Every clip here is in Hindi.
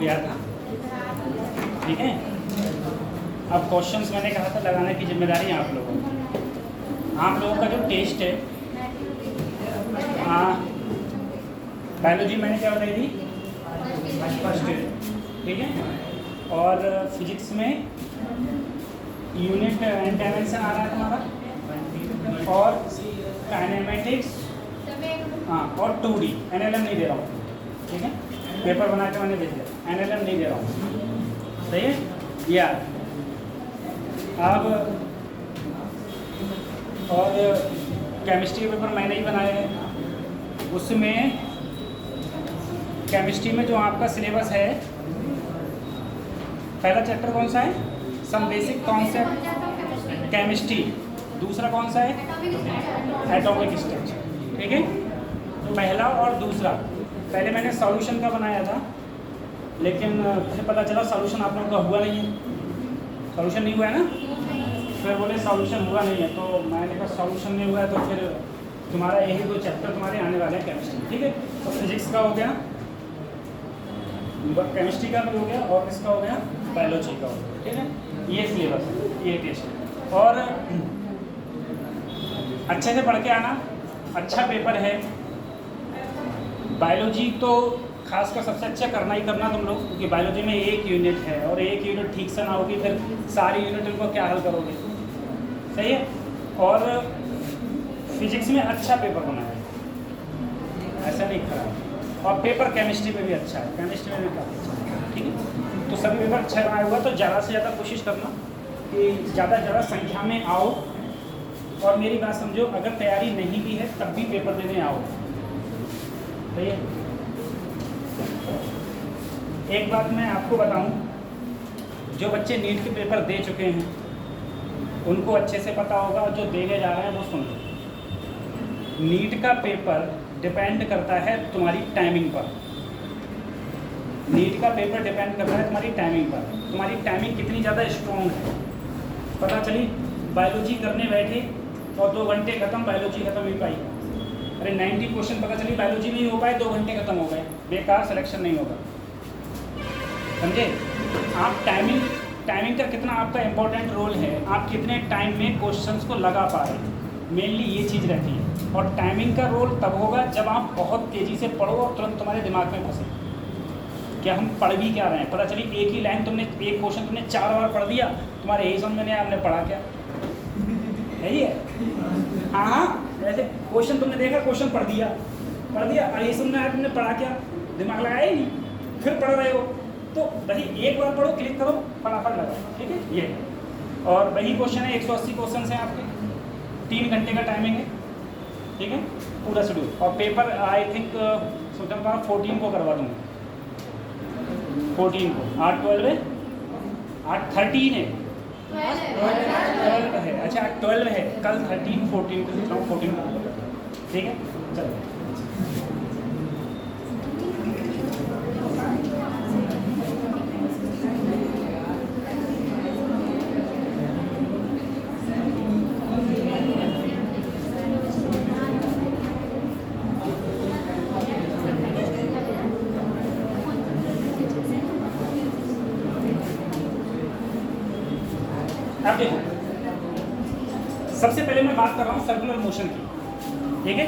गया था, ठीक है। अब क्वेश्चंस मैंने कहा था लगाने की जिम्मेदारी आप लोगों की। आप लोगों का जो टेस्ट है, बायोलॉजी मैंने क्या बताई थी, फर्स्ट ईयर, ठीक है। और फिजिक्स में यूनिट एंड डायमेंशन आ रहा है तुम्हारा, और काइनेमेटिक्स, हाँ, और 2D NLM नहीं दे रहा हूँ, ठीक है। पेपर बना के मैंने भेज दिया, NLM नहीं दे रहा हूँ, सही है यार। अब और केमिस्ट्री पेपर मैंने ही बनाया है। उसमें केमिस्ट्री में जो आपका सिलेबस है, पहला चैप्टर कौन सा है, सम बेसिक कॉन्सेप्ट केमिस्ट्री। दूसरा कौन सा है, एटॉमिक स्ट्रक्चर, ठीक है। पहला और दूसरा, पहले मैंने सॉल्यूशन का बनाया था, लेकिन मुझे पता चला सॉल्यूशन आप लोगों का हुआ नहीं है। सॉल्यूशन नहीं हुआ है ना, फिर बोले सॉल्यूशन हुआ नहीं है, तो मैंने कहा सॉल्यूशन नहीं हुआ है तो फिर तुम्हारा यही 2 चैप्टर तुम्हारे आने वाले हैं केमिस्ट्री, ठीक है। तो फिजिक्स का हो गया, केमिस्ट्री का भी हो गया, और इसका हो गया बायोलॉजी का हो गया, ठीक है। ये सिलेबस है, ये टेस्ट। और अच्छे से पढ़ के आना, अच्छा पेपर है। बायोलॉजी तो खासकर सबसे अच्छा करना ही करना तुम लोग, क्योंकि बायोलॉजी में एक यूनिट है, और एक यूनिट ठीक से ना होगी फिर सारी यूनिट को क्या हल करोगे, सही है। और फिजिक्स में अच्छा पेपर बना है, ऐसा नहीं खराब। और पेपर केमिस्ट्री में भी अच्छा है, केमिस्ट्री में भी काफ़ी अच्छा है, ठीक है। तो सभी पेपर अच्छा बनाया हुआ, तो ज़्यादा से ज़्यादा कोशिश करना कि ज़्यादा से ज़्यादा संख्या में आओ। और मेरी बात समझो, अगर तैयारी नहीं भी है तब भी पेपर देने आओ, सही है। एक बात मैं आपको बताऊं, जो बच्चे नीट के पेपर दे चुके हैं उनको अच्छे से पता होगा, और जो देने जा रहे हैं वो सुन लो। नीट का पेपर डिपेंड करता है तुम्हारी टाइमिंग पर। नीट का पेपर डिपेंड करता है तुम्हारी टाइमिंग पर, तुम्हारी टाइमिंग कितनी ज़्यादा स्ट्रॉन्ग है। पता चली बायोलॉजी करने बैठे और 2 घंटे खत्म, बायोलॉजी खत्म ही पाई। अरे 90 क्वेश्चन पता चली बायोलॉजी नहीं हो पाए, 2 घंटे खत्म हो गए, बेकार सिलेक्शन नहीं होगा, समझे। आप टाइमिंग का कितना आपका इंपॉर्टेंट रोल है, आप कितने टाइम में क्वेश्चंस को लगा पा रहे हैं, मेनली ये चीज़ रहती है। और टाइमिंग का रोल तब होगा जब आप बहुत तेज़ी से पढ़ो और तुरंत तुम्हारे दिमाग में फंसे क्या हम पढ़ भी क्या रहे हैं। पता चली एक ही लाइन तुमने, एक क्वेश्चन तुमने 4 बार पढ़ दिया, तुम्हारे यही समझ में नहीं आया हमने पढ़ा क्या, यही है। हाँ, ऐसे क्वेश्चन तुमने देखा, क्वेश्चन पढ़ दिया और ये समझ में आया तुमने पढ़ा क्या, दिमाग लगाया ही नहीं, फिर पढ़ रहे हो। तो वही एक बार पढ़ो, क्लिक करो, फटाफट लगाओ, ठीक है ये। और वही क्वेश्चन है, 180 क्वेश्चन हैं आपके, 3 घंटे का टाइमिंग है, ठीक है, पूरा शेड्यूल। और पेपर आई थिंक सोचा 14 को करवा दूँगा, 14 को, 8-12 है, 8-13 है, 12 है, अच्छा 12 है, कल 13-14 को सोच रहा हूँ, 14 को, ठीक है। चलो अब देखो, सबसे पहले मैं बात कर रहा हूँ सर्कुलर मोशन की, ठीक है।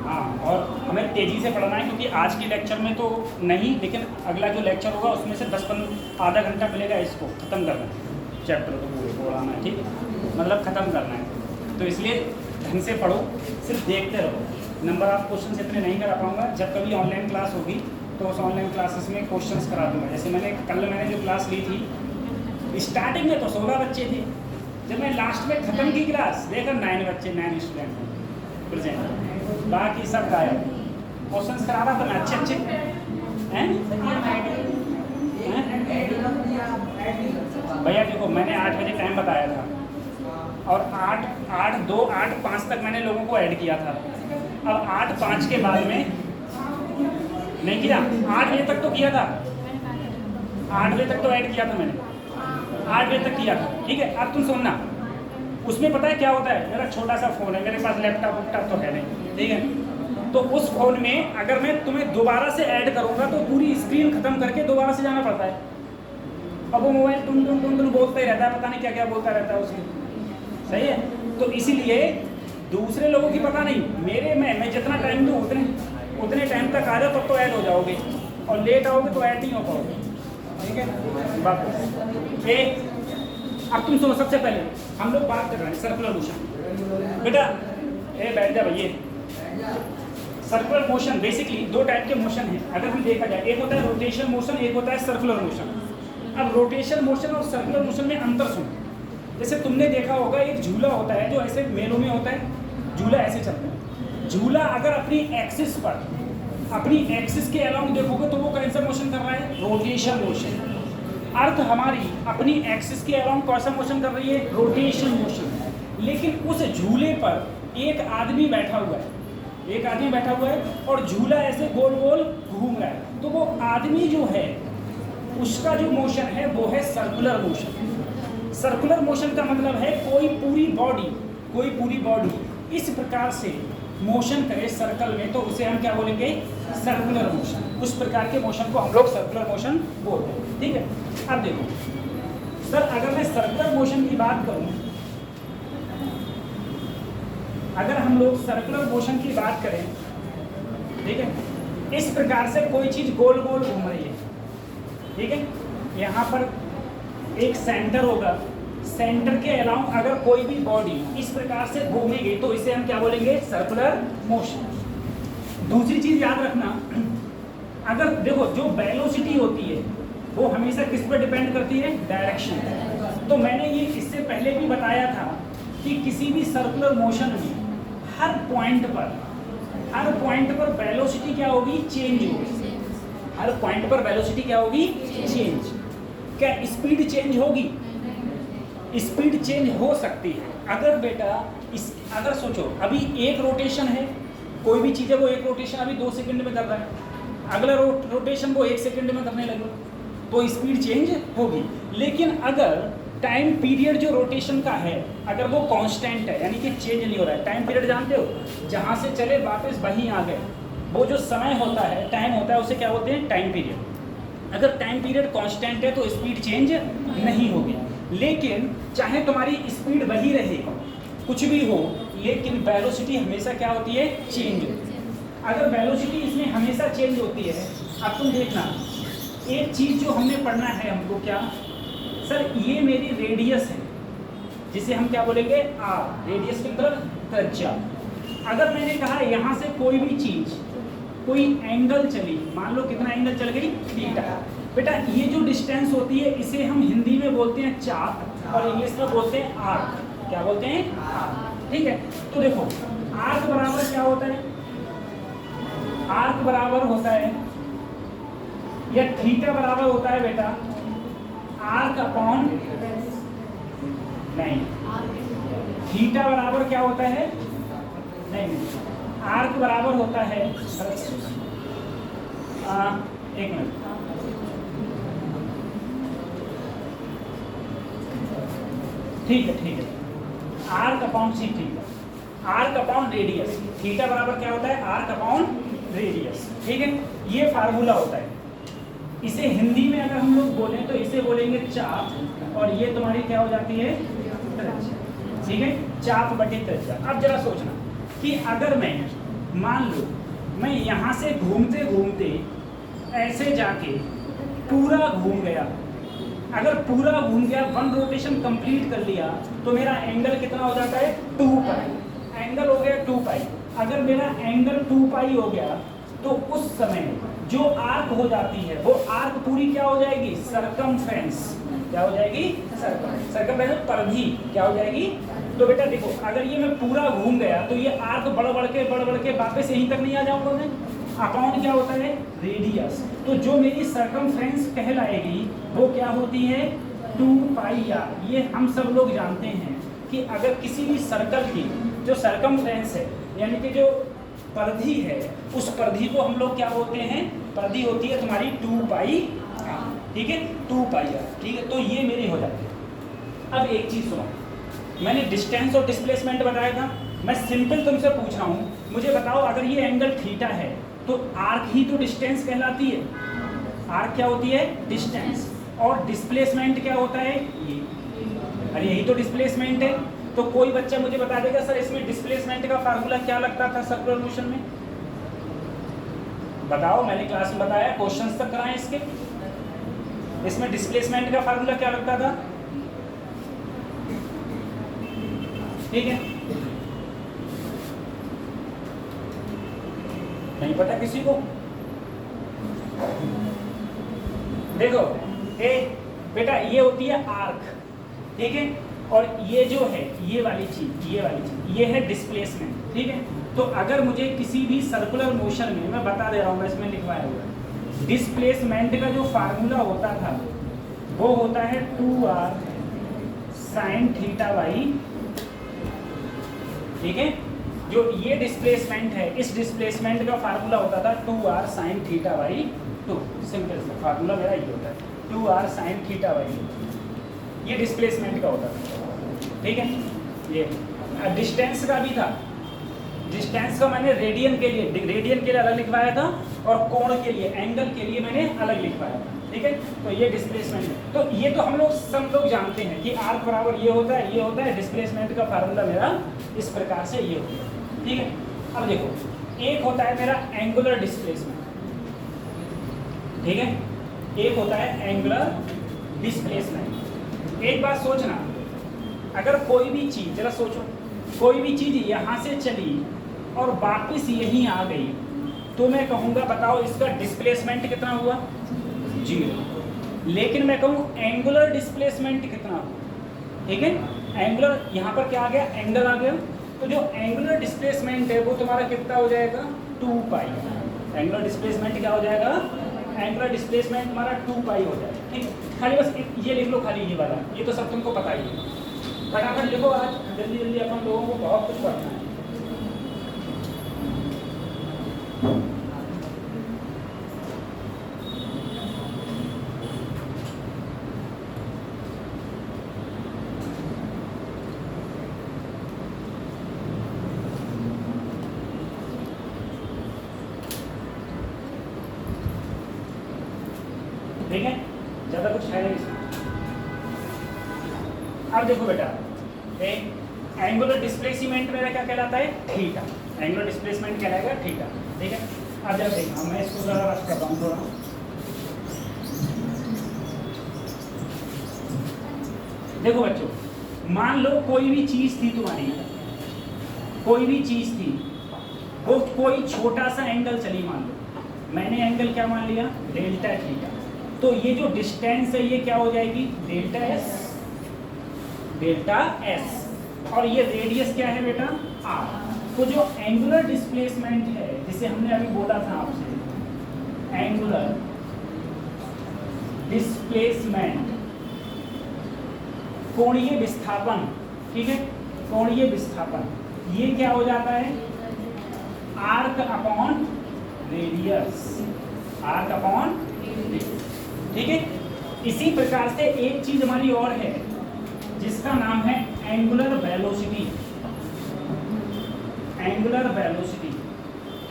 हाँ, और हमें तेज़ी से पढ़ना है, क्योंकि आज के लेक्चर में तो नहीं, लेकिन अगला जो लेक्चर होगा उसमें से 10-15 आधा घंटा मिलेगा इसको ख़त्म करना है, चैप्टर को पूरे पढ़ाना है, ठीक है, मतलब ख़त्म करना है। तो इसलिए ढंग से पढ़ो, सिर्फ देखते रहो। नंबर ऑफ क्वेश्चन इतने नहीं करा पाऊँगा, जब कभी ऑनलाइन क्लास होगी तो उस ऑनलाइन क्लासेस में क्वेश्चन करा दूँगा। जैसे मैंने जो क्लास ली थी, स्टार्टिंग में तो 16 बच्चे थे, जब मैं लास्ट में ख़त्म की क्लास देखा 9 बच्चे, 9 स्टूडेंट प्रेजेंट, बाकी सब गायब। क्वेश्चंस करा रहा था मैं अच्छे हैं। भैया देखो, मैंने 8 बजे टाइम बताया था, और 8-2-8-5 तक मैंने लोगों को ऐड किया था। अब 8-5 के बाद में नहीं किया, 8 बजे तक तो किया था, 8 बजे तक तो ऐड किया था मैंने, 8 बजे तक किया था, ठीक है। अब तुम सुनना, उसमें पता है क्या होता है, मेरा छोटा सा फ़ोन है, मेरे पास लैपटॉप तो है नहीं, ठीक है। तो उस फ़ोन में अगर मैं तुम्हें दोबारा से ऐड करूँगा तो पूरी स्क्रीन ख़त्म करके दोबारा से जाना पड़ता है। अब वो मोबाइल टुन बोलता ही रहता है, पता नहीं क्या क्या बोलता रहता है उसके। सही है, तो इसीलिए दूसरे लोगों की पता नहीं, मेरे में मैं जितना टाइम दूँ उतने टाइम तक आ जाओ, तब तो ऐड हो जाओगे, और लेट आओगे तो ऐड नहीं हो पाओगे। ठीक है, बात ए। अब तुम सुनो, सबसे पहले हम लोग बात कर रहे हैं सर्कुलर मोशन। बेटा ए बैठ जा भैया। सर्कुलर मोशन बेसिकली दो टाइप के मोशन हैं अगर हम देखा जाए, एक होता है रोटेशन मोशन, एक होता है सर्कुलर मोशन। अब रोटेशन मोशन और सर्कुलर मोशन में अंतर सुनो। जैसे तुमने देखा होगा एक झूला होता है जो ऐसे मेलों में होता है, झूला ऐसे चलता है। झूला अगर अपनी एक्सिस पर, अपनी एक्सिस के अलाउंग देखोगे तो वो कौन सा मोशन कर रहा है? Rotation motion. अर्थ हमारी अपनी एक्सिस के अलाउंग कौन सा मोशन कर रही है? Rotation motion. लेकिन उस झूले पर एक आदमी बैठा हुआ है, एक आदमी बैठा हुआ है और झूला ऐसे गोल गोल घूम रहा है, तो वो आदमी जो है उसका जो मोशन है वो है सर्कुलर मोशन। सर्कुलर मोशन का मतलब है कोई पूरी बॉडी इस प्रकार से मोशन करे सर्कल में, तो उसे हम क्या बोलेंगे? Circular motion. उस प्रकार के मोशन को हम लोग सर्कुलर मोशन बोलते हैं। ठीक है, अब देखो सर, अगर मैं सर्कुलर मोशन की बात करूं, अगर हम लोग सर्कुलर मोशन की बात करें, ठीक है, इस प्रकार से कोई चीज गोल गोल घूम रही है, ठीक है, यहाँ पर एक सेंटर होगा, सेंटर के अलाउंग अगर कोई भी बॉडी इस प्रकार से घूमेगी तो इसे हम क्या बोलेंगे? Circular motion. दूसरी चीज याद रखना, अगर देखो जो वेलोसिटी होती है वो हमेशा किस पर डिपेंड करती है? डायरेक्शन। तो मैंने ये इससे पहले भी बताया था कि किसी भी सर्कुलर मोशन में हर पॉइंट पर वेलोसिटी क्या होगी? चेंज होगी। हर पॉइंट पर वेलोसिटी क्या होगी? चेंज। क्या स्पीड चेंज होगी? स्पीड चेंज हो सकती है। अगर बेटा अगर सोचो अभी एक रोटेशन है, कोई भी चीज़ है वो एक रोटेशन अभी 2 सेकंड में कर रहा है, अगला रोटेशन वो 1 सेकंड में करने लगे तो स्पीड चेंज होगी। लेकिन अगर टाइम पीरियड जो रोटेशन का है अगर वो कांस्टेंट है, यानी कि चेंज नहीं हो रहा है, टाइम पीरियड जानते हो, जहाँ से चले वापस वहीं आ गए, वो जो समय होता है, टाइम होता है, उसे क्या बोलते हैं? Time period. अगर टाइम पीरियड कांस्टेंट है तो स्पीड चेंज नहीं होगी। लेकिन चाहे तुम्हारी स्पीड वही रहे, कुछ भी हो, लेकिन वेलोसिटी हमेशा क्या होती है? चेंज होती है। अगर वेलोसिटी इसमें हमेशा चेंज होती है, अब तुम देखना एक चीज़ जो हमने पढ़ना है हमको, क्या सर, ये मेरी रेडियस है जिसे हम क्या बोलेंगे? आर। रेडियस की मतलब त्रिज्या। अगर मैंने कहा यहाँ से कोई भी चीज़, कोई एंगल चली, मान लो कितना एंगल चल गई? थीटा। बेटा ये जो डिस्टेंस होती है इसे हम हिंदी में बोलते हैं चाप और इंग्लिश में बोलते हैं आर्क। क्या बोलते हैं? आर्क। ठीक है, तो देखो आर्क बराबर क्या होता है? आर्क बराबर होता है या थीटा बराबर होता है बेटा आर्क अपॉन, नहीं, थीटा बराबर क्या होता है? नहीं, आर्क बराबर होता है, एक मिनट, ठीक है, arc upon C theta, arc upon radius. Theta बराबर क्या होता है? Arc upon radius. ठीक है, ये फार्मूला होता है। इसे हिंदी में अगर हम लोग बोलें तो इसे बोलेंगे चाप, और ये तुम्हारी क्या हो जाती है? त्रिज्या। ठीक है, चाप बटे त्रिज्या। अब जरा सोचना कि अगर मैं, मान लो मैं यहाँ से घूमते घूमते ऐसे जाके पूरा घूम गया, अगर पूरा घूम गया, 1 रोटेशन कंप्लीट कर लिया, तो मेरा एंगल कितना हो जाता है? 2 पाई। एंगल हो गया 2 पाई। अगर मेरा एंगल 2 पाई हो गया तो उस समय जो आर्क हो जाती है वो आर्क पूरी क्या हो जाएगी? सरकमफ्रेंस। क्या हो जाएगी? सरकमफ्रेंस, परिधि क्या हो जाएगी? तो बेटा देखो, अगर ये मैं पूरा घूम गया तो ये आर्क बढ़ के वापस यहीं तक नहीं आ जाऊंगा मैं। अपॉन क्या होता है? रेडियस। तो जो मेरी सरकमफ्रेंस कहलाएगी वो क्या होती है? 2 पाई आर। ये हम सब लोग जानते हैं कि अगर किसी भी सर्कल की जो सरकमफ्रेंस है, यानी कि जो परिधि है, उस परिधि को हम लोग क्या बोलते हैं? परिधि होती है तुम्हारी 2 पाई आर। ठीक है, 2 पाई आर। ठीक है, तो ये मेरी हो जाती है। अब एक चीज़ सुनो, मैंने डिस्टेंस और डिस्प्लेसमेंट बताया था, मैं सिंपल तुमसे पूछ रहा हूँ, मुझे बताओ अगर ये एंगल थीटा है तो आर्क ही तो डिस्टेंस कहलाती है। आर्क क्या होती है? डिस्टेंस। और डिस्प्लेसमेंट क्या होता है? ये, अरे यही तो डिस्प्लेसमेंट है। तो कोई बच्चा मुझे बता देगा सर इसमें डिस्प्लेसमेंट का फार्मूला क्या लगता था सर्कुलर मोशन में? बताओ, मैंने क्लास में बताया, क्वेश्चंस तक कराएं इसके। इसमें डिस्प्लेसमेंट का फार्मूला क्या लगता था? ठीक है, नहीं पता किसी को? देखो ए बेटा, ये होती है आर्क, ठीक है, और ये जो है ये वाली चीज ये है डिस्प्लेसमेंट, ठीक है। तो अगर मुझे किसी भी सर्कुलर मोशन में, मैं बता दे रहा हूँ, मैं इसमें लिखवाया हुआ है, डिस्प्लेसमेंट का जो फार्मूला होता था वो होता है 2r sin θy, ठीक है। जो ये डिस्प्लेसमेंट है, इस डिस्प्लेसमेंट का फार्मूला होता था 2r sin θy 2, सिंपल सा फार्मूला मेरा ये होता है 2r sin θy, ये डिस्प्लेसमेंट का होता था, ठीक है। ये डिस्टेंस का भी था, डिस्टेंस का मैंने रेडियन के लिए अलग लिखवाया था और कोण के लिए, एंगल के लिए मैंने अलग लिखवाया था, ठीक है। तो ये डिस्प्लेसमेंट है। तो ये तो हम लोग सब लोग जानते हैं कि आर्क बराबर ये होता है, डिस्प्लेसमेंट का फार्मूला मेरा इस प्रकार से ये होता है, ठीक है। अब देखो, एक होता है मेरा एंगुलर डिस्प्लेसमेंट, ठीक है, एक होता है एंगुलर डिस्प्लेसमेंट। एक बात सोचना, अगर कोई भी चीज, जरा सोचो, कोई भी चीज यहाँ से चली और वापिस यहीं आ गई तो मैं कहूँगा बताओ इसका डिस्प्लेसमेंट कितना हुआ? 0। लेकिन मैं कहूँ एंगुलर डिस्प्लेसमेंट कितना हुआ? ठीक है, एंगुलर यहाँ पर क्या आ गया? एंगल आ गया। तो जो एंगुलर डिस्प्लेसमेंट है वो तुम्हारा कितना हो जाएगा? 2 पाई। एंगुलर डिस्प्लेसमेंट क्या हो जाएगा? एंगुलर डिस्प्लेसमेंट हमारा 2 पाई हो जाएगा, ठीक। खाली बस ये लिख लो, खाली ये वाला, ये तो सब तुमको पता ही है। फटाफट लिखो, आज जल्दी जल्दी अपन लोगों को बहुत कुछ पढ़ना है। ठीक है, ज्यादा कुछ है नहीं इसमें। अब देखो बेटा, एक एंगुलर डिस्प्लेसमेंट मेरा क्या कहलाता है? थीटा। एंगुलर डिस्प्लेसमेंट कहलाएगा थीटा, ठीक है। अब जब देखना, मैं इसको जरा रख करता हूँ थोड़ा। देखो बच्चों, मान लो कोई भी चीज थी तुम्हारी, कोई भी चीज थी, वो कोई छोटा सा एंगल चली, मान लो मैंने एंगल क्या मान लिया? Delta theta. तो ये जो डिस्टेंस है ये क्या हो जाएगी? डेल्टा एस, और ये रेडियस क्या है बेटा? आर। तो जो एंगुलर डिस्प्लेसमेंट है, जिसे हमने अभी बोला था आपसे, एंगुलर डिस्प्लेसमेंट, कोणीय विस्थापन, ठीक है, कोणीय विस्थापन, ये क्या हो जाता है? Arc upon radius, arc upon radius, ठीक है। इसी प्रकार से एक चीज हमारी और है जिसका नाम है angular velocity. Angular velocity,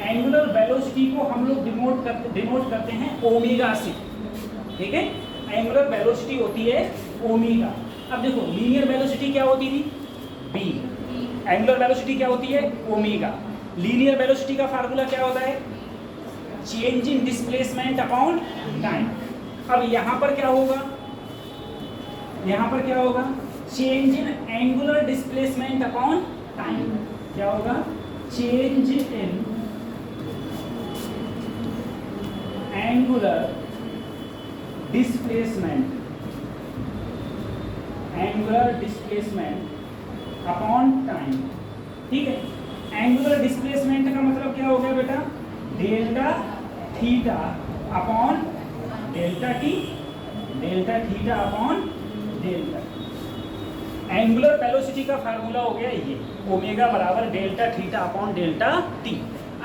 angular velocity को हम लोग डिनोट करते हैं ओमेगा से, ठीक है। एंगुलर वेलोसिटी होती है ओमेगा। अब देखो, लीनियर वेलोसिटी क्या होती थी? बी। एंगुलर वेलोसिटी क्या होती है? ओमेगा। लीनियर वेलोसिटी का फार्मूला क्या होता है? Change in displacement upon time. अब यहाँ पर क्या होगा? यहाँ पर क्या होगा? Change in angular displacement upon time. क्या होगा? Change in angular displacement, angular displacement upon time, ठीक है। एंगुलर डिस्प्लेसमेंट का मतलब क्या हो गया बेटा? Delta theta upon delta T, delta theta upon delta. Angular velocity का फार्मूला हो गया ये, ओमेगा बराबर delta theta upon delta T.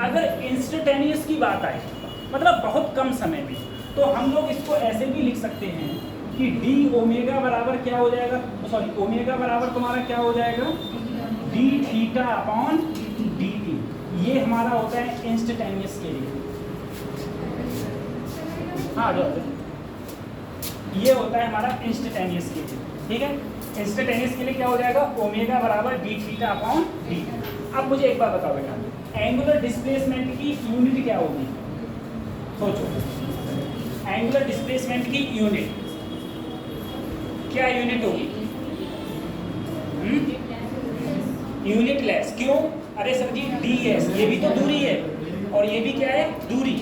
अगर इंस्टेंटेनियस की बात आए, मतलब बहुत कम समय में, तो हम लोग इसको ऐसे भी लिख सकते हैं कि डी ओमेगा बराबर क्या हो जाएगा? सॉरी, ओमेगा बराबर तुम्हारा क्या हो जाएगा? D theta upon D T. ये हमारा होता है इंस्टेंटेनियस के लिए। हाँ जो ये होता है हमारा इंस्टेंटेनियस के लिए, ठीक है। इंस्टेंटेनियस के लिए क्या हो जाएगा, ओमेगा बराबर डी थीटा अपॉन डी। अब मुझे एक बात बताओ बेटा, एंगुलर डिस्प्लेसमेंट की यूनिट क्या होगी? सोचो, एंगुलर डिस्प्लेसमेंट की यूनिट क्या यूनिट होगी? Unit less. क्यों? अरे सर जी ds, ये भी तो दूरी है और ये भी क्या है, दूरी।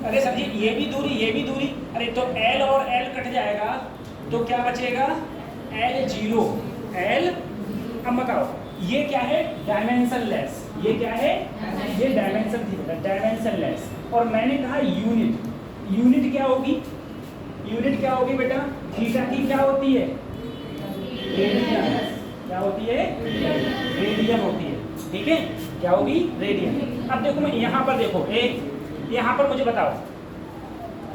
अरे सर जी ये भी दूरी, ये भी दूरी। अरे तो l और l कट जाएगा तो क्या बचेगा, l0 l। अब बताओ ये क्या है, डायमेंशन लेस। ये क्या है, ये डायमेंशन थी बेटा, डायमेंशन लेस। और मैंने कहा यूनिट, यूनिट क्या होगी, यूनिट क्या होगी बेटा, थीटा की क्या होती है, रेडियन। क्या होती है, रेडियन होती है, ठीक है। क्या होगी, रेडियन। अब देखो मैं यहाँ पर देखो, यहाँ पर मुझे बताओ,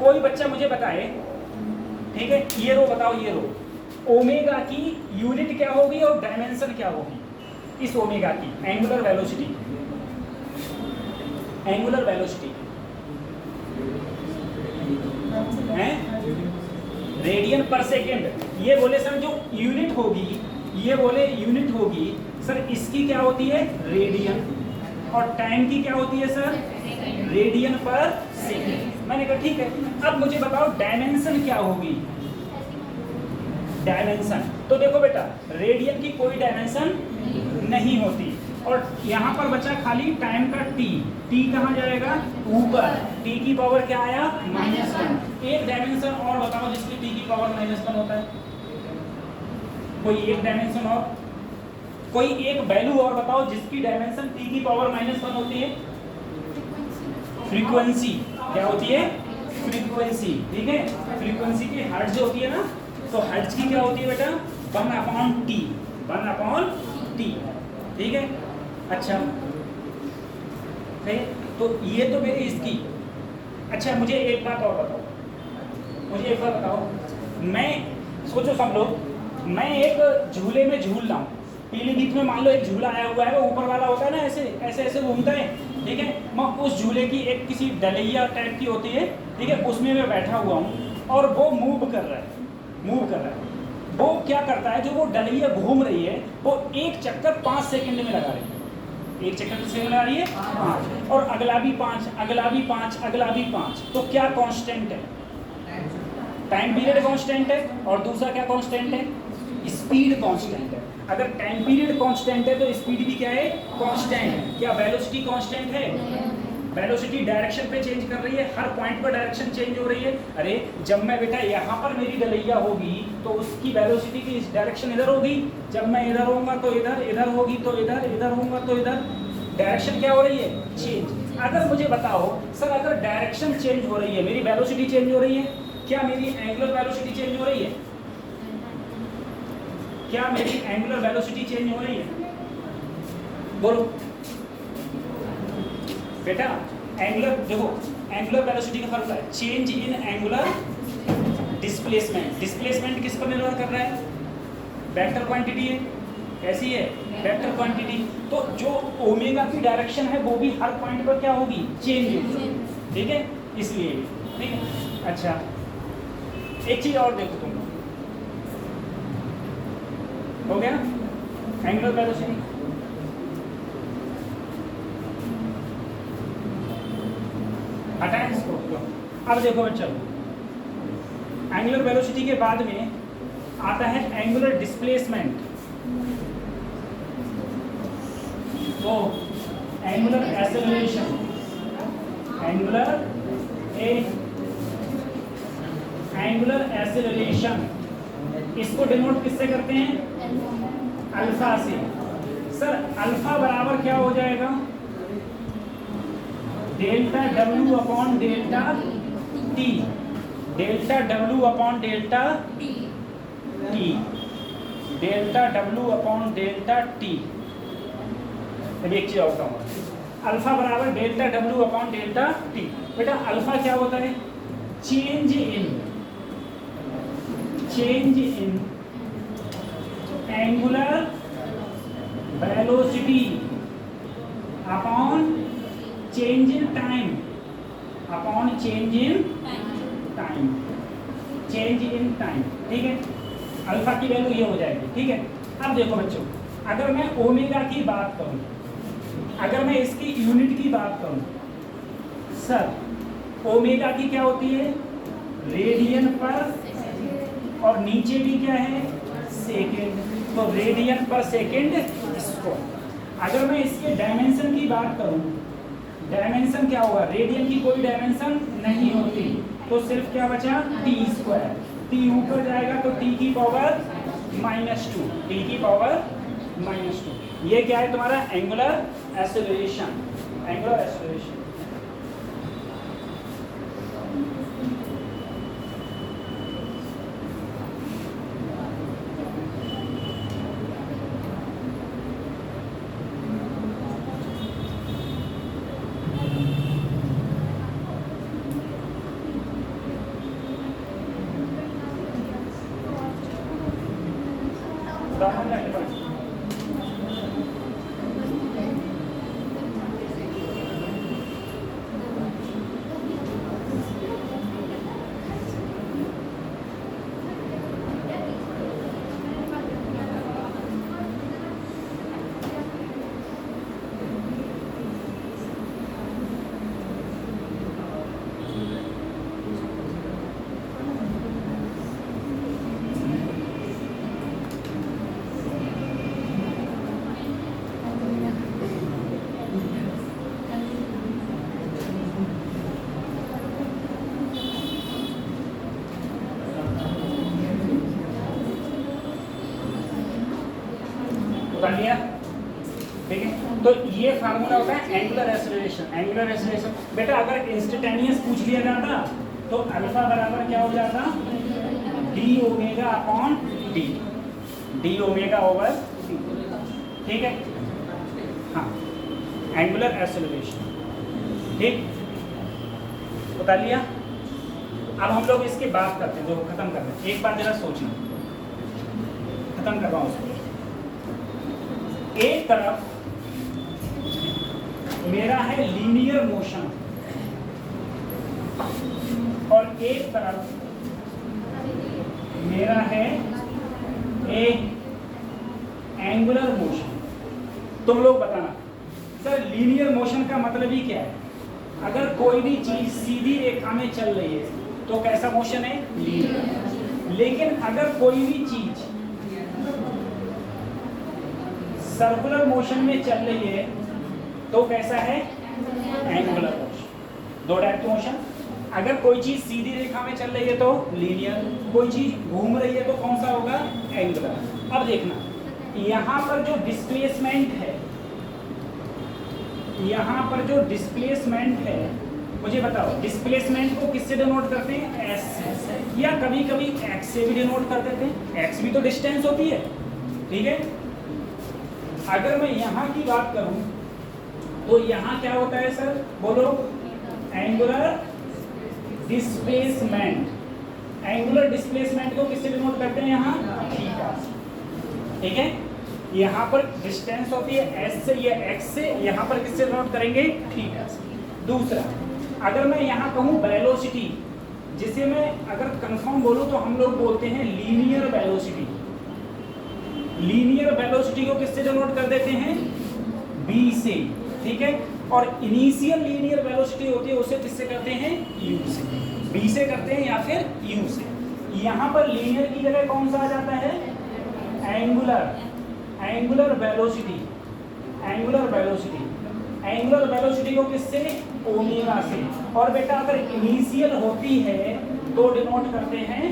कोई बच्चा मुझे बताए, ठीक है, ये रो बताओ, ये रो ओमेगा की यूनिट क्या होगी और डायमेंशन क्या होगी इस ओमेगा की, एंगुलर वेलोसिटी, एंगुलर वेलोसिटी है रेडियन पर सेकेंड। ये बोले सर जो यूनिट होगी, ये बोले यूनिट होगी सर, इसकी क्या होती है, रेडियन। और टाइम की क्या होती है सर, रेडियन पर सेकेंड। मैंने कहा ठीक है। अब मुझे बताओ डायमेंशन क्या होगी, डायमेंशन। तो देखो बेटा रेडियन की कोई डायमेंशन नहीं होती। और यहाँ पर बचा खाली टाइम का t, t कहाँ जाएगा, ऊपर। t की पावर क्या आया, -1। एक डायमेंशन और बताओ जिसकी t की पावर -1 होता है, कोई एक डायमेंशन और, कोई एक वैल्यू और बताओ जिसकी डायमेंशन t की पावर -1 होती है। फ्रीक्वेंसी क्या होती है, फ्रीक्वेंसी, ठीक है। फ्रीक्वेंसी की हर्ट्ज होती है ना, तो हर्ट्ज की क्या होती है बेटा, 1/t, 1/t, ठीक है। अच्छा सही, तो ये तो मेरी इसकी। अच्छा मुझे एक बात और बताओ, मुझे एक बात बताओ, मैं सोचो सब लोग, मैं एक झूले में झूल रहा हूँ, पीलीभीत में मान लो एक झूला आया हुआ है, वो ऊपर वाला होता है ना, ऐसे ऐसे ऐसे घूमता है, ठीक है। मैं उस झूले की एक किसी डलैया टाइप की होती है, ठीक है, उसमें मैं बैठा हुआ हूँ और वो मूव कर रहा है, मूव कर रहा है। वो क्या करता है, जो वो डलैया घूम रही है वो एक चक्कर 5 सेकंड में लगा रही है, एक चक्कर से लगा रही है 5, और अगला भी 5, अगला भी 5, अगला भी 5। तो क्या कांस्टेंट है, टाइम पीरियड कांस्टेंट है, और दूसरा क्या कांस्टेंट है, स्पीड कांस्टेंट है। अगर टाइम पीरियड कांस्टेंट है तो स्पीड भी क्या है, कांस्टेंट है। क्या वेलोसिटी कांस्टेंट है, वेलोसिटी डायरेक्शन पे चेंज कर रही है, हर पॉइंट पर डायरेक्शन चेंज हो रही है। अरे जब मैं बेटा यहाँ पर मेरी डलैया होगी तो उसकी वेलोसिटी की डायरेक्शन इधर होगी, जब मैं इधर होऊंगा तो इधर, इधर होगी तो इधर, इधर होऊंगा तो इधर। डायरेक्शन क्या हो रही है, चेंज। अगर मुझे बताओ सर अगर डायरेक्शन चेंज हो रही है, मेरी वेलोसिटी चेंज हो रही है, क्या मेरी एंगुलर वेलोसिटी चेंज हो रही है, क्या मेरी एंगुलर वेलोसिटी चेंज हो रही है, बोलो बेटा। एंगुलर देखो, एंगुलर वेलोसिटी का फॉर्मूला है change in angular displacement. Displacement किस पर निर्भर कर रहा है, वेक्टर क्वांटिटी है, कैसी है, वेक्टर क्वांटिटी। तो जो ओमेगा की डायरेक्शन है वो भी हर पॉइंट पर क्या होगी, चेंज होगी, ठीक है, इसलिए, ठीक है। अच्छा एक चीज और देखो तुम लोग, हो गया एंगुलर वेलोसिटी। हटाएं इसको। अब देखो बच्चा, एंगुलर वेलोसिटी के बाद में आता है एंगुलर डिस्प्लेसमेंट। तो एंगुलर एक्सेलरेशन, एंगुलर एक्सेलरेशन, इसको डिनोट किससे करते हैं, अल्फा से। सर अल्फा बराबर क्या हो जाएगा, delta W upon delta T, delta W upon delta T, delta W upon delta T। अभी एक चीज और बताऊंगा, अल्फा बराबर delta W upon delta T। बेटा अल्फा क्या होता है, change in angular velocity upon change in time upon change in time, change in time, ठीक है। अल्फा की वैल्यू ये हो जाएगी, ठीक है। अब देखो बच्चों, अगर मैं ओमेगा की बात करूं, अगर मैं इसकी यूनिट की बात करूं, सर ओमेगा की क्या होती है, रेडियन पर, और नीचे भी क्या है, सेकेंड, तो रेडियन पर सेकेंड स्क्वायर। अगर मैं इसके डायमेंशन की बात करूं, डायमेंशन क्या होगा, रेडियन की कोई डायमेंशन नहीं होती, तो सिर्फ क्या बचा, टी स्क्वायर। टी ऊपर जाएगा तो टी की पावर -2, टी की पावर -2। ये क्या है तुम्हारा एंगुलर एक्सेलरेशन, एंगुलर एक्सेलरेशन। लिया, ठीक है। तो ये फार्मूला होता है एंगुलर एक्सेलरेशन, एंगुलर एक्सेलरेशन। बेटा अगर इंस्टेंटेनियस पूछ लिया जाता तो अल्फा बराबर क्या हो जाता, D omega upon D, D omega over D, ठीक है। हाँ, एंगुलर एक्सेलरेशन, ठीक, बता लिया। अब हम लोग इसकी बात करते हैं, जो खत्म कर रहे हैं, एक बार जरा सोचना, खत्म कर रहा हूँ उसको। एक तरफ मेरा है लीनियर मोशन और एक तरफ मेरा है एंगुलर मोशन। तुम लोग बताना सर लीनियर मोशन का मतलब ही क्या है। अगर कोई भी चीज सीधी रेखा में चल रही है तो कैसा मोशन है, लीनियर। लेकिन अगर कोई भी चीज सर्कुलर मोशन में चल रही है तो कैसा है, एंगुलर मोशन। दो टाइप के मोशन, अगर कोई चीज सीधी रेखा में चल रही है तो लीनियर, कोई चीज घूम रही है तो कौन सा होगा, एंगुलर। अब देखना यहाँ पर जो डिस्प्लेसमेंट है, यहाँ पर जो डिस्प्लेसमेंट है, मुझे बताओ डिस्प्लेसमेंट को किससे डिनोट करते हैं, एस से, या कभी कभी एक्स से भी डिनोट कर देते हैं। एक्स भी तो डिस्टेंस होती है, ठीक है। अगर मैं यहाँ की बात करूं तो यहाँ क्या होता है सर, बोलो, एंगुलर डिस्प्लेसमेंट। एंगुलर डिस्प्लेसमेंट को किससे डिनोट करते हैं, यहाँ थीटा, ठीक है। यहाँ पर डिस्टेंस होती है एस से या एक्स से, यहाँ पर किससे डिनोट करेंगे, थीटा से। दूसरा, अगर मैं यहाँ कहूँ वेलोसिटी, जिसे मैं अगर कंफर्म बोलूँ तो हम लोग बोलते हैं लीनियर वेलोसिटी। लीनियर वेलोसिटी को किससे डिनोट कर देते हैं, बी से, ठीक है। और इनिशियल लीनियर वेलोसिटी होती है उसे किससे करते हैं, यू से, बी से करते हैं या फिर यू से। यहाँ पर लीनियर की जगह कौन सा आ जाता है, angular, angular velocity, angular velocity. Angular velocity को किससे, ओमेगा से। और बेटा अगर इनिशियल होती है तो डिनोट करते हैं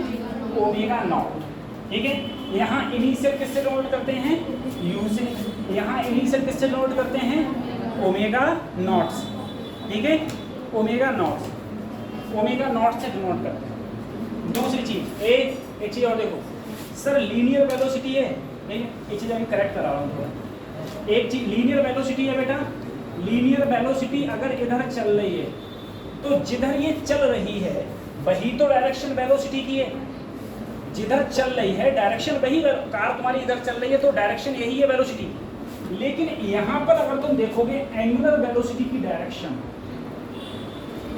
ओमेगा नॉट, ठीक है। यहाँ इनिशियल किससे डिनोट करते हैं, यू से, यहाँ इनिशियल किससे डिनोट करते हैं, ओमेगा नॉट से, ठीक है, ओमेगा नॉट से, ओमेगा नॉट से डिनोट करते हैं। दूसरी चीज एक चीज और देखो सर, लीनियर वेलोसिटी है, नहीं ये चीज मैं करेक्ट करा रहा हूँ थोड़ा। एक चीज लीनियर वेलोसिटी है बेटा, लीनियर वेलोसिटी अगर इधर चल रही है तो जिधर ये चल रही है वही तो डायरेक्शन वेलोसिटी की है, जिधर चल रही है डायरेक्शन वही, कार तुम्हारी इधर चल रही है तो डायरेक्शन यही है वेलोसिटी। लेकिन यहाँ पर अगर तुम देखोगे एंगुलर वेलोसिटी की डायरेक्शन,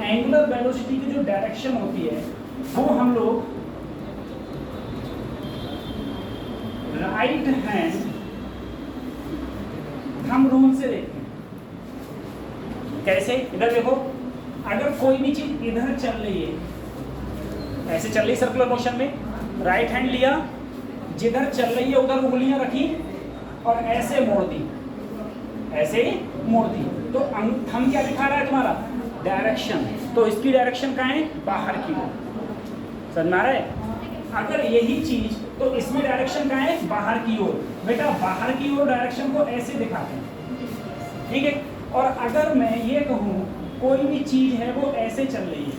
एंगुलर वेलोसिटी की जो डायरेक्शन होती है वो हम लोग राइट हैंड थंब रूल से देखते हैं। कैसे? इधर देखो, अगर कोई भी चीज इधर चल रही है, ऐसे चल रही सर्कुलर मोशन में, राइट हैंड लिया, जिधर चल रही है उधर उंगलियां रखी और ऐसे मोड़ दी, ऐसे मोड़ दी, तो थंब क्या दिखा रहा है तुम्हारा? डायरेक्शन। तो इसकी डायरेक्शन कहाँ है? बाहर की ओर। समझ में आ रहा है? अगर यही चीज, तो इसमें डायरेक्शन कहाँ है? बाहर की ओर। बेटा बाहर की ओर डायरेक्शन को ऐसे दिखाते हैं, ठीक है। और अगर मैं ये कहूँ कोई भी चीज है वो ऐसे चल रही है,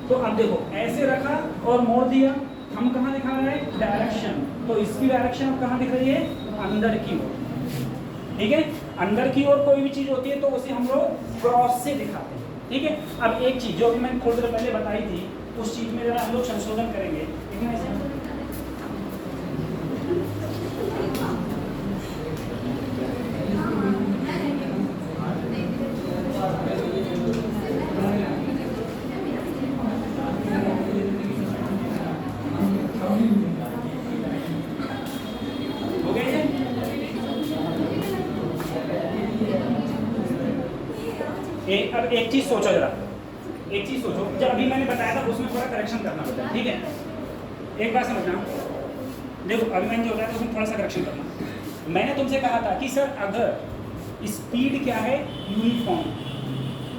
तो अब देखो ऐसे रखा और मोड़ दिया, हम कहाँ दिखा रहा है? डायरेक्शन। तो इसकी डायरेक्शन अब कहाँ दिख रही है? अंदर की ओर, ठीक है। अंदर की ओर कोई भी चीज होती है तो उसे हम लोग क्रॉस से दिखाते हैं, ठीक है। अब एक चीज जो अभी मैंने थोड़ी देर पहले बताई थी, उस चीज में जरा हम लोग संशोधन करेंगे, ठीक है। अब एक चीज सोचो जरा, एक चीज सोचो, जब अभी मैंने बताया था उसमें थोड़ा करेक्शन करना पड़ता है, ठीक है। एक बात समझना, देखो अभी मैंने जो बताया था उसमें थोड़ा सा करेक्शन करना। मैंने तुमसे कहा था कि सर अगर स्पीड क्या है? यूनिफॉर्म।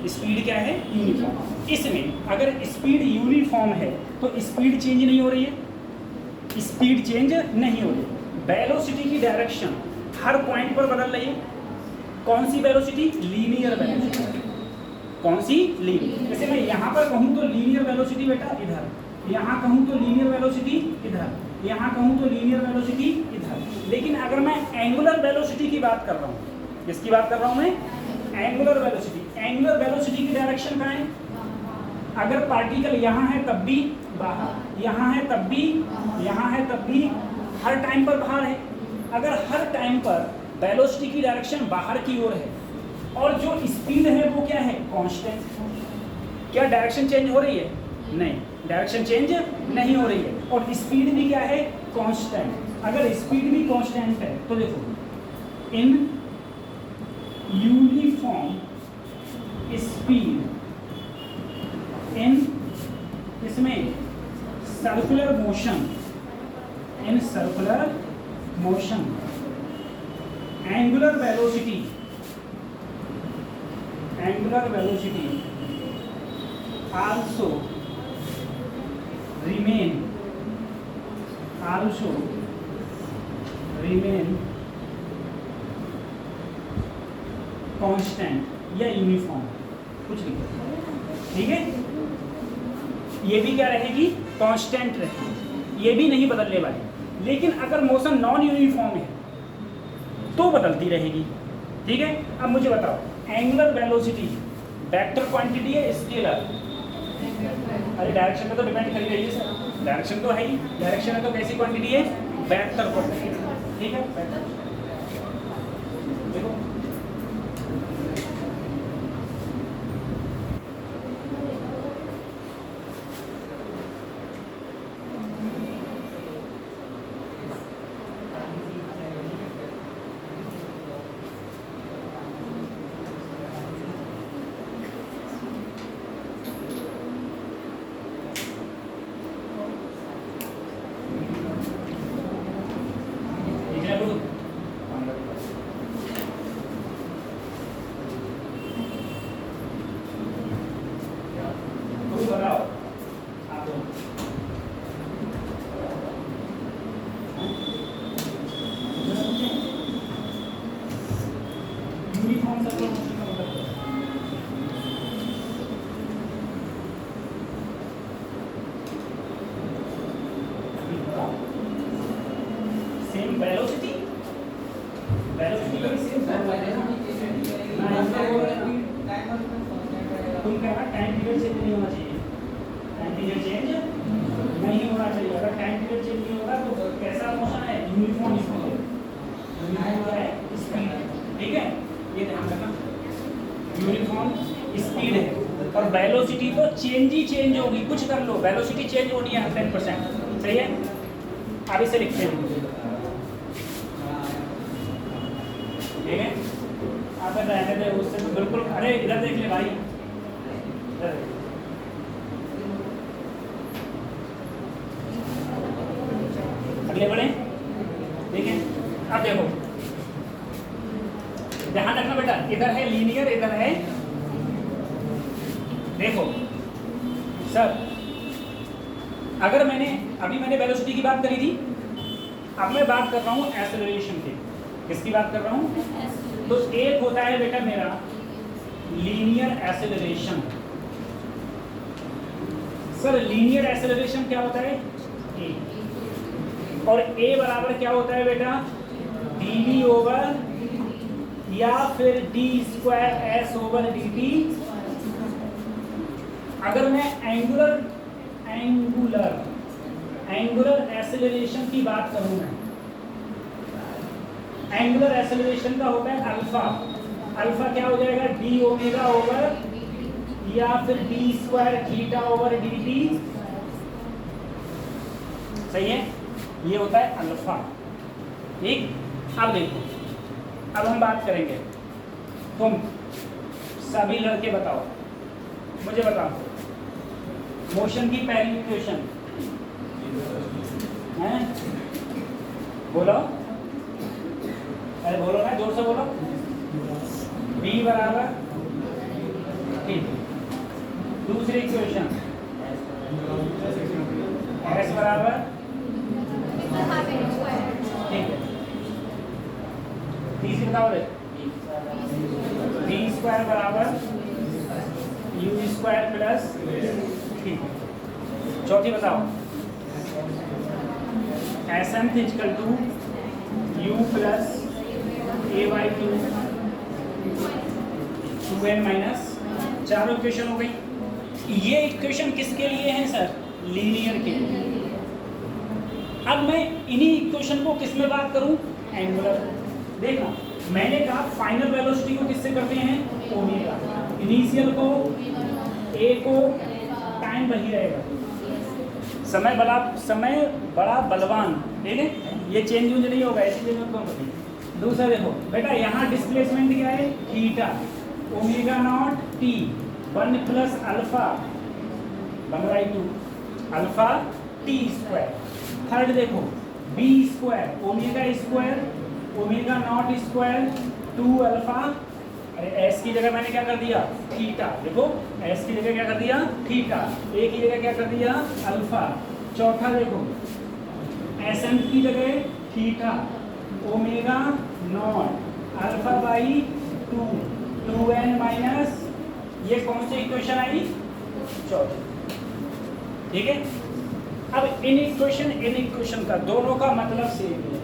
स्पीड क्या है? यूनिफॉर्म। इसमें अगर स्पीड यूनिफॉर्म है तो स्पीड चेंज नहीं हो रही है, स्पीड चेंज नहीं हो रही। वेलोसिटी की डायरेक्शन हर पॉइंट पर बदल रही है। कौन सी वेलोसिटी? Linear velocity. कौन सी? लीनियर। जैसे मैं यहाँ पर कहूँ तो लीनियर वेलोसिटी बेटा इधर, यहाँ कहूँ तो लीनियर वेलोसिटी इधर, यहाँ कहूँ तो लीनियर वेलोसिटी इधर। लेकिन अगर मैं एंगुलर वेलोसिटी की बात कर रहा हूँ, किसकी बात कर रहा हूँ मैं? Angular velocity. एंगुलर वेलोसिटी की डायरेक्शन कहाँ है? अगर पार्टिकल यहाँ है तब भी बाहर, यहाँ है तब भी, यहाँ है तब भी, हर टाइम पर बाहर है। अगर हर टाइम पर वेलोसिटी की डायरेक्शन बाहर की ओर है और जो स्पीड है वो क्या है? कांस्टेंट। क्या डायरेक्शन चेंज हो रही है? नहीं, डायरेक्शन चेंज नहीं हो रही है। और स्पीड भी क्या है? कांस्टेंट। अगर स्पीड भी कांस्टेंट है तो देखो, इन यूनिफॉर्म स्पीड इन, इसमें circular motion, in circular motion angular velocity also remain constant या यूनिफॉर्म, कुछ लिखो, ठीक है। ये भी क्या रहेगी? कांस्टेंट रहेगी, ये भी नहीं बदलने वाली। लेकिन अगर मोशन नॉन यूनिफॉर्म है तो बदलती रहेगी, ठीक है। अब मुझे बताओ, एंगुलर वेलोसिटी वेक्टर क्वांटिटी है स्केलर? अरे डायरेक्शन में तो डिपेंड कर ही रही है सर, डायरेक्शन तो है ही, डायरेक्शन में तो कैसी क्वांटिटी है? वेक्टर क्वांटिटी, ठीक है। देखो तुम कह रहा टाइम पीरियड चेंज नहीं होना चाहिए, टाइम पीरियड चेंज नहीं होना चाहिए। अगर टाइम पीरियड चेंज नहीं होगा तो कैसा मोशन है? यूनिफॉर्म स्पीड, यूनिफॉर्म है स्पीड, यूनिफॉर्म स्पीड है, और वेलोसिटी तो चेंज ही चेंज होगी, कुछ कर लो वेलोसिटी चेंज होनी है 10%, सही है। अब इसे लिखते हैं, ठीक है। आप रहने दे उससे तो बिल्कुल, अरे इधर देख ले भाई, इधर देख। अगले बढ़े, ठीक है। अब देखो ध्यान रखना बेटा, इधर है लीनियर, इधर है, देखो सर, अगर मैंने वेलोसिटी की बात करी थी, अब मैं बात कर रहा हूँ एक्सेलरेशन की। किसकी बात कर रहा हूँ? तो एक होता है बेटा मेरा linear acceleration. Sir linear acceleration क्या होता है? ए, और ए बराबर क्या होता है बेटा? dv ओवर या फिर d square s over dt। अगर मैं एंगुलर एक्सेलरेशन की बात करूं, मैं एंगुलर एक्सेलरेशन का होता है अल्फा। अल्फा क्या हो जाएगा? d ओमेगा ओवर या फिर d square theta over dt, सही है। ये होता है अल्फा, ठीक। अब देखो, अब हम बात करेंगे, तुम सभी लड़के बताओ, मुझे बताओ मोशन की पहली इक्वेशन है, बोलो, अरे बोलो ना, जोर से बोलो। v बराबर, ठीक। दूसरी इक्वेशन s बराबर, ठीक है। तीसरी बताओ रे, v स्क्वायर बराबर u स्क्वायर प्लस, ठीक। चौथी बताओ, S M equal to u plus a by 2n minus. चारों इक्वेशन हो गई। ये इक्वेशन किसके लिए है सर? लीनियर के लिए। अब मैं इन्हीं इक्वेशन को किस में बात करूं? एंगुलर। देखना, मैंने कहा फाइनल वेलोसिटी को किससे करते हैं? ओमेगा। इनिशियल को ए को, टाइम वही रहेगा, समय बड़ा बलवान, ठीक है। ये चेंज नहीं होगा, ऐसी चीज में कौन। दूसरा देखो बेटा, यहाँ डिस्प्लेसमेंट क्या है? Theta omega not t 1 plus alpha 1/2 alpha t square. Third देखो, B square omega not square 2 alpha, अरे एस की जगह मैंने क्या कर दिया? थीटा। देखो एस की जगह क्या कर दिया? थीटा। ए की जगह क्या कर दिया? अल्फा। चौथा देखो, एस एम की जगह theta omega not alpha by 2n minus, ये कौन सी इक्वेशन आई? चौथी, ठीक है। अब इन इक्वेशन का दोनों का मतलब सेम है।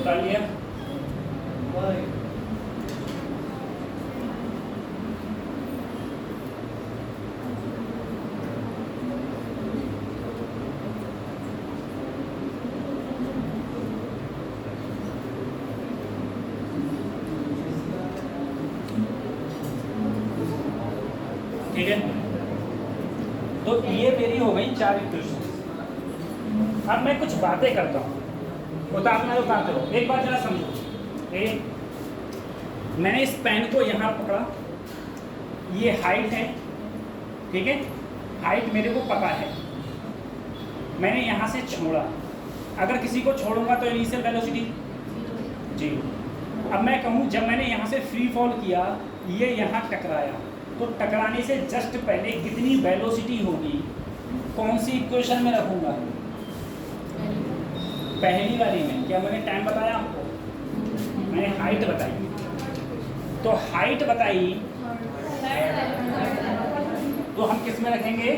निकालिए। ठीक है, तो ये मेरी हो गई 4 इक्वेशन। अब मैं कुछ बातें करता हूँ। उतारते रहो। एक बार जरा समझो, मैंने इस पेन को यहाँ पकड़ा, ये हाइट है, ठीक है, हाइट मेरे को पता है, मैंने यहाँ से छोड़ा, अगर किसी को छोड़ूंगा तो इनिशियल वेलोसिटी 0। अब मैं कहूँ जब मैंने यहाँ से फ्री फॉल किया, ये यहाँ टकराया, तो टकराने से जस्ट पहले कितनी वेलोसिटी होगी, कौन सी इक्वेशन में रखूँगा? पहली वाली में। क्या मैंने टाइम बताया आपको? मैंने हाइट बताई, तो हाइट बताई तो हम किस में रखेंगे?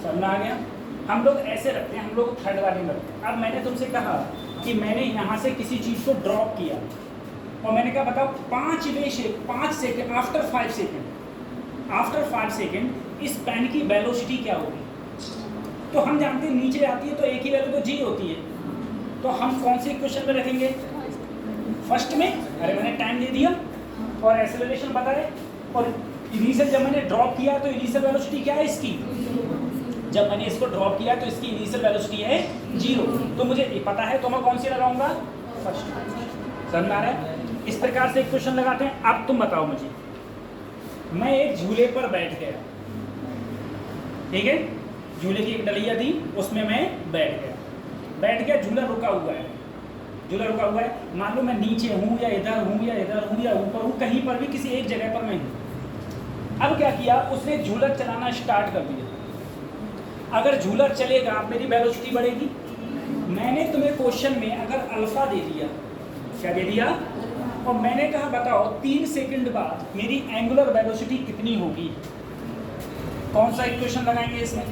समझ आ गया? हम लोग ऐसे रखते हैं, हम लोग थर्ड वाले में रखते हैं। अब मैंने तुमसे कहा कि मैंने यहाँ से किसी चीज़ को ड्रॉप किया और मैंने कहा बताओ 5 सेकेंड आफ्टर 5 सेकेंड इस पेन की वेलोसिटी क्या होगी? तो हम जानते हैं नीचे आती है तो एक ही वैल्यू तो जी होती है, तो हम कौन सी इक्वेशन में रखेंगे? फर्स्ट में। अरे मैंने टाइम दे दिया और एक्सेलरेशन बताए, और इनिशियल जब मैंने ड्रॉप किया तो इनिशियल वेलोसिटी क्या है इसकी? जब मैंने इसको ड्रॉप किया तो इसकी इनिशियल वेलोसिटी है 0, तो मुझे पता है, तो मैं कौन सी लगाऊंगा? फर्स्ट। समझ आ रहा है? इस प्रकार से इक्वेशन लगाते हैं। अब तुम बताओ मुझे, मैं एक झूले पर बैठ गया, ठीक है, झूले की एक डलिया थी, उसमें मैं बैठ गया, झूला रुका हुआ है, मान लो मैं नीचे हूँ या इधर हूँ या ऊपर हूँ, कहीं पर भी किसी एक जगह पर मैं हूँ। अब क्या किया उसने? झूला चलाना स्टार्ट कर दिया। अगर झूला चलेगा मेरी वेलोसिटी बढ़ेगी। मैंने तुम्हें क्वेश्चन में अगर अल्फा दे दिया, क्या दे दिया, और मैंने कहा बताओ 3 सेकंड बाद मेरी एंगुलर वेलोसिटी कितनी होगी, कौन सा इक्वेशन लगाएंगे इसमें?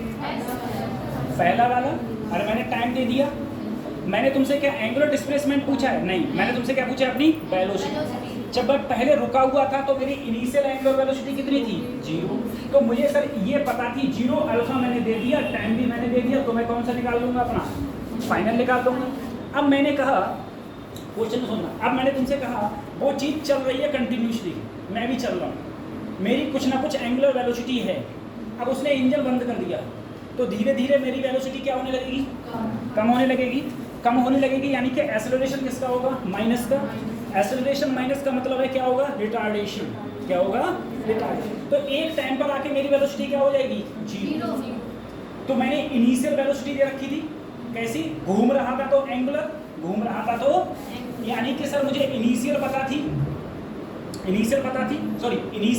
पहला वाला। अरे मैंने टाइम दे दिया, मैंने तुमसे क्या एंगुलर डिस्प्लेसमेंट पूछा है? नहीं, मैंने तुमसे क्या पूछा है? अपनी वेलोसिटी। जब मैं पहले रुका हुआ था तो मेरी इनिशियल एंगुलर वेलोसिटी कितनी थी? 0। तो मुझे सर ये पता थी 0 अल्फा मैंने दे दिया, टाइम भी मैंने दे दिया, तो मैं कौन सा निकाल लूँगा? अपना फाइनल निकाल दूँगा। अब मैंने कहा, क्वेश्चन सुनना, अब मैंने तुमसे कहा वो चीज़ चल रही है कंटिन्यूसली, मैं भी चल रहा हूँ, मेरी कुछ ना कुछ एंगुलर वेलोसिटी है। अब उसने इंजन बंद कर दिया तो धीरे धीरे मेरी वेलोसिटी क्या होने लगेगी? कम होने लगेगी, यानी कि एक्सेलरेशन किसका होगा? माइनस का। एक्सेलरेशन माइनस का मतलब है क्या होगा? रिटार्डेशन। क्या होगा? रिटार्डेशन। तो एक टाइम पर आके मेरी वेलोसिटी क्या हो जाएगी? 0। तो मैंने इनिशियल वेलोसिटी दे रखी थी, कैसी? घूम रहा था तो एंगुलर, घूम रहा था तो, यानी कि सर मुझे इनिशियल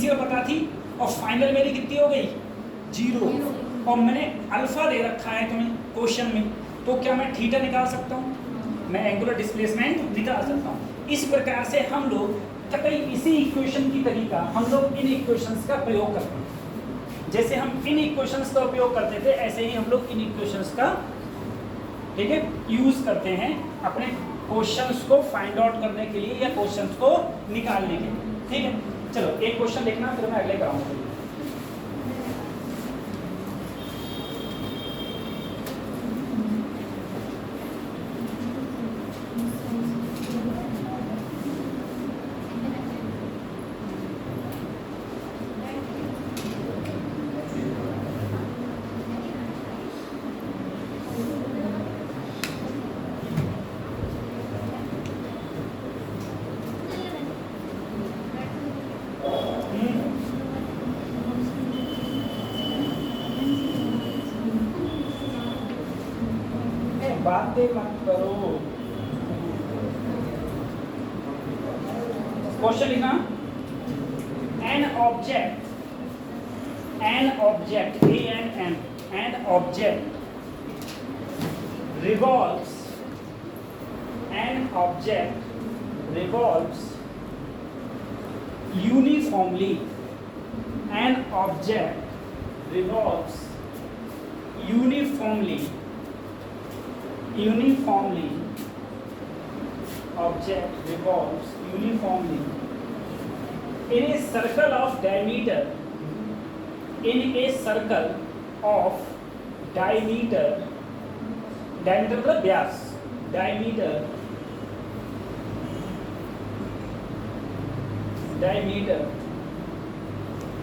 पता थी और फाइनल मेरी कितनी हो गई? 0। और मैंने अल्फा दे रखा है तुम्हें क्वेश्चन में, तो क्या मैं थीटा निकाल सकता हूँ? मैं एंगुलर डिस्प्लेसमेंट निकाल सकता हूँ। इस प्रकार से हम लोग कई इसी इक्वेशन की तरीका हम लोग इन इक्वेशंस का प्रयोग करते हैं। जैसे हम इन इक्वेशंस का उपयोग करते थे, ऐसे ही हम लोग इन इक्वेशंस का, ठीक है, यूज करते हैं अपने क्वेश्चंस को फाइंड आउट करने के लिए या क्वेश्चंस को निकालने के लिए। ठीक है, चलो एक क्वेश्चन देखना, फिर मैं अगले कराऊंगा। बातें मत करो। क्वेश्चन लिखना, an object revolves uniformly in a circle of diameter मतलब व्यास, diameter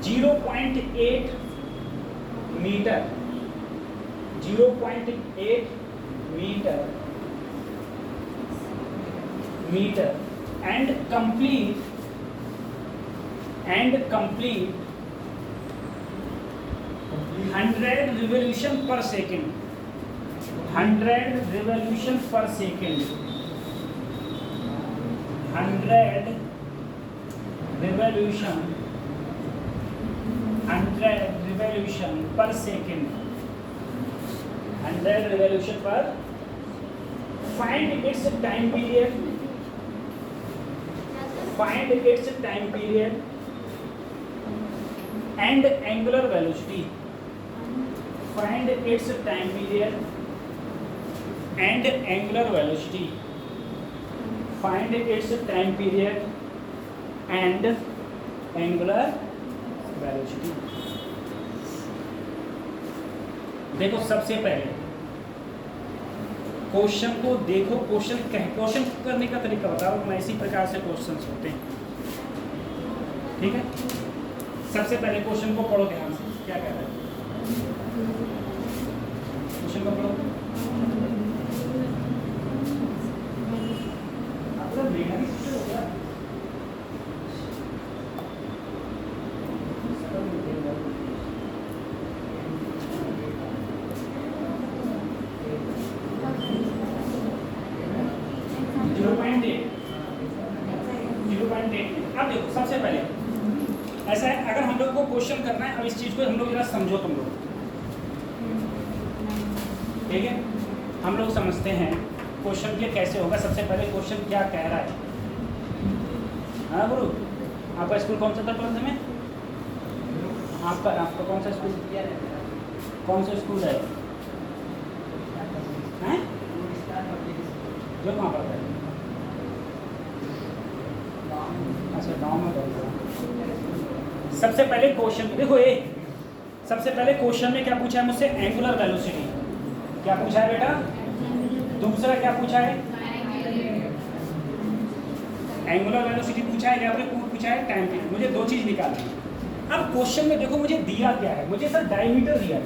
0.8 metre metre and complete 100 revolution per second 100 revolution per second 100 revolution per second 100 revolution per find its time period and angular velocity find its time period and angular velocity find its time period and angular velocity। देखो सबसे पहले क्वेश्चन को देखो, क्वेश्चन करने का तरीका बताओ, मैं इसी प्रकार से क्वेश्चन होते हैं, ठीक है। सबसे पहले क्वेश्चन को पढ़ो ध्यान से, क्या कह रहा है क्वेश्चन को पढ़ो। अब देखो सबसे पहले ऐसा है, अगर हम लोग को क्वेश्चन करना है, अब इस चीज को हम लोग जरा समझो तुम लोग, ठीक है। हम लोग समझते हैं क्वेश्चन के कैसे होगा। सबसे पहले क्वेश्चन क्या कह रहा है, हाँ गुरु, आपका स्कूल कौन सा था 12th में? आपका कौन सा स्कूल, कौन सा स्कूल है, हैं? जो कहाँ पर है? अच्छा, गाँव में। सबसे पहले क्वेश्चन देखो, सबसे पहले क्वेश्चन में क्या पूछा है मुझसे? Angular velocity. क्या पूछा है बेटा? दूसरा क्या पूछा है? एंगुलर वेलोसिटी पूछा है, या फिर पूछा है टाइम पीरियड। मुझे दो चीज निकालनी है। अब क्वेश्चन में देखो मुझे दिया क्या है, मुझे सर डायमीटर दिया है।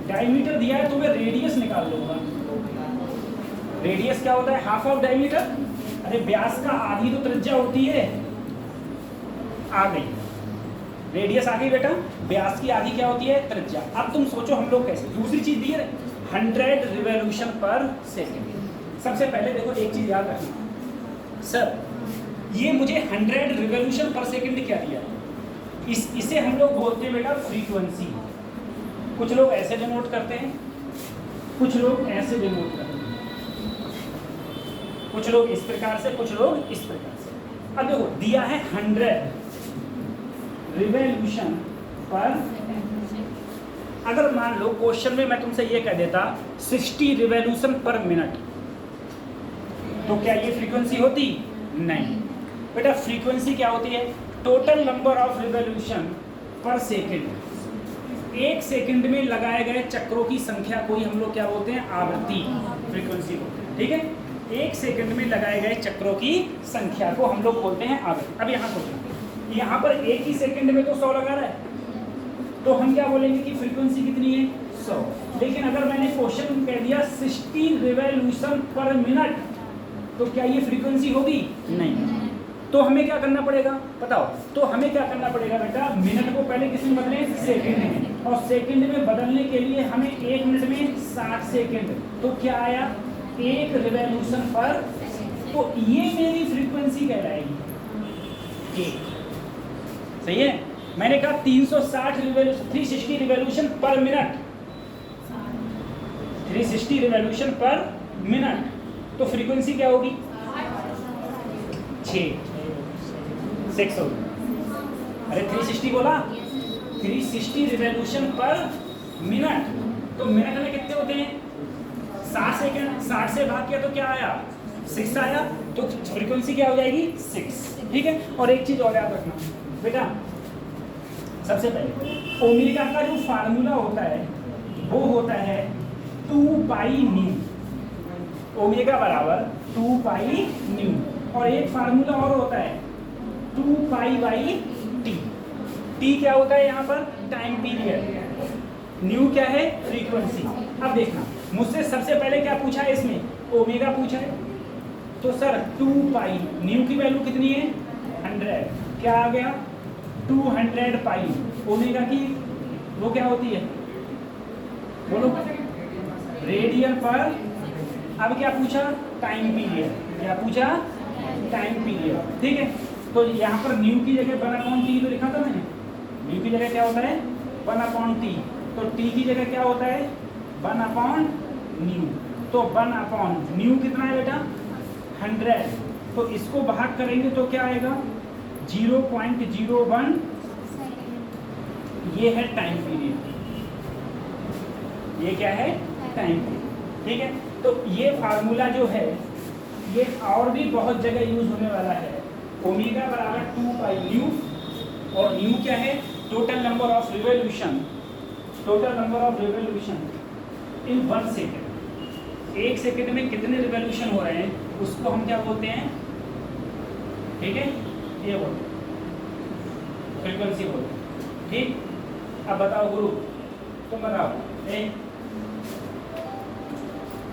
डायमीटर दिया है तो मैं रेडियस निकाल लूंगा। रेडियस क्या होता है? Half of diameter. अरे व्यास का आधी तो त्रिज्या होती है। आ गई रेडियस, आ गई बेटा। व्यास की आधी क्या होती है? त्रिज्या। अब तुम सोचो हम लोग कैसे। दूसरी चीज दी है 100 रिवॉल्यूशन पर सेकेंड। सबसे पहले देखो एक चीज याद रखना सर, ये मुझे 100 रिवॉल्यूशन पर सेकेंड क्या दिया? इसे हम लोग बोलते हैं बेटा फ्रीक्वेंसी। कुछ लोग ऐसे डिनोट करते हैं, कुछ लोग ऐसे डिनोट करते हैं, कुछ लोग इस प्रकार से, कुछ लोग इस प्रकार से। अब देखो दिया है 100 रिवॉल्यूशन पर, अगर मान लो क्वेश्चन में मैं तुमसे ये कह देता 60 रिवॉल्यूशन पर मिनट, तो क्या ये फ्रीक्वेंसी होती? नहीं बेटा। फ्रीक्वेंसी क्या होती है? Total number of revolution per second. एक सेकंड में लगाए गए चक्रों की संख्या को ही हम लोग क्या बोलते हैं? आवृत्ति, फ्रीक्वेंसी बोलते हैं, ठीक है। एक सेकंड में लगाए गए चक्रों की संख्या को हम लोग बोलते हैं आवृत्ति। अब यहाँ सोचना, यहाँ पर एक ही सेकंड में तो 100 लगा रहा है, तो हम क्या बोलेंगे कि फ्रीक्वेंसी कितनी है? 100। लेकिन अगर मैंने क्वेश्चन कह दिया 60 रिवॉल्यूशन पर मिनट, तो क्या ये फ्रीक्वेंसी होगी? नहीं। तो हमें क्या करना पड़ेगा बताओ? तो हमें क्या करना पड़ेगा बेटा? मिनट को पहले किस में बदलें? सेकंड में। और सेकंड में बदलने के लिए हमें 1 मिनट में 60 सेकंड। तो क्या आया? 1 रिवॉल्यूशन पर। तो ये मेरी फ्रीक्वेंसी कहलाएगी। सही है। मैंने कहा 360 रिवॉल्यूशन, 360 रिवॉल्यूशन पर मिनट, 360 रिवॉल्यूशन पर मिनट। तो फ्रीक्वेंसी क्या होगी? 6 होगी। अरे 360 बोला, 360 रिवॉल्यूशन पर मिनट। तो मिनट में कितने होते हैं? 60 सेकंड। 60 से भाग किया तो क्या आया? 6 आया। तो फ्रीक्वेंसी क्या हो जाएगी? 6, ठीक है। और एक चीज और याद रखना बेटा, सबसे पहले ओमेगा का जो फार्मूला होता है वो होता है 2 पाई न्यू। ओमेगा बराबर 2 पाई न्यू। और एक फार्मूला और होता है 2 पाई बाई टी। टी क्या होता है यहाँ पर? Time period. न्यू क्या है? फ्रीक्वेंसी। अब देखना, मुझसे सबसे पहले क्या पूछा है? इसमें ओमेगा पूछा है, तो सर 2 पाई न्यू की वैल्यू कितनी है 100, क्या आ गया 200 पाई ओमेगा की वो क्या होती है बोलो रेडियन पर। अब क्या पूछा टाइम पीरियड, क्या पूछा टाइम पीरियड, ठीक है। तो यहाँ पर न्यू की जगह 1/t तो लिखा था मैंने, न्यू की जगह क्या होता है 1/t, तो t की जगह क्या होता है 1/न्यू, तो 1/न्यू कितना है बेटा 100, तो इसको भाग करेंगे तो क्या आएगा 0.01, ये है टाइम पीरियड, ये क्या है टाइम पीरियड, ठीक है। तो ये फार्मूला जो है ये और भी बहुत जगह यूज होने वाला है। ओमेगा बराबर 2 पाई न्यू, और न्यू क्या है total number of revolution, total number of revolution in 1 second, 1 second में कितने रिवोल्यूशन हो रहे हैं उसको हम क्या बोलते हैं, ठीक है, ये बोलते हैं फ्रीक्वेंसी बोलते हैं, ठीक। अब बताओ गुरु तुम बताओ,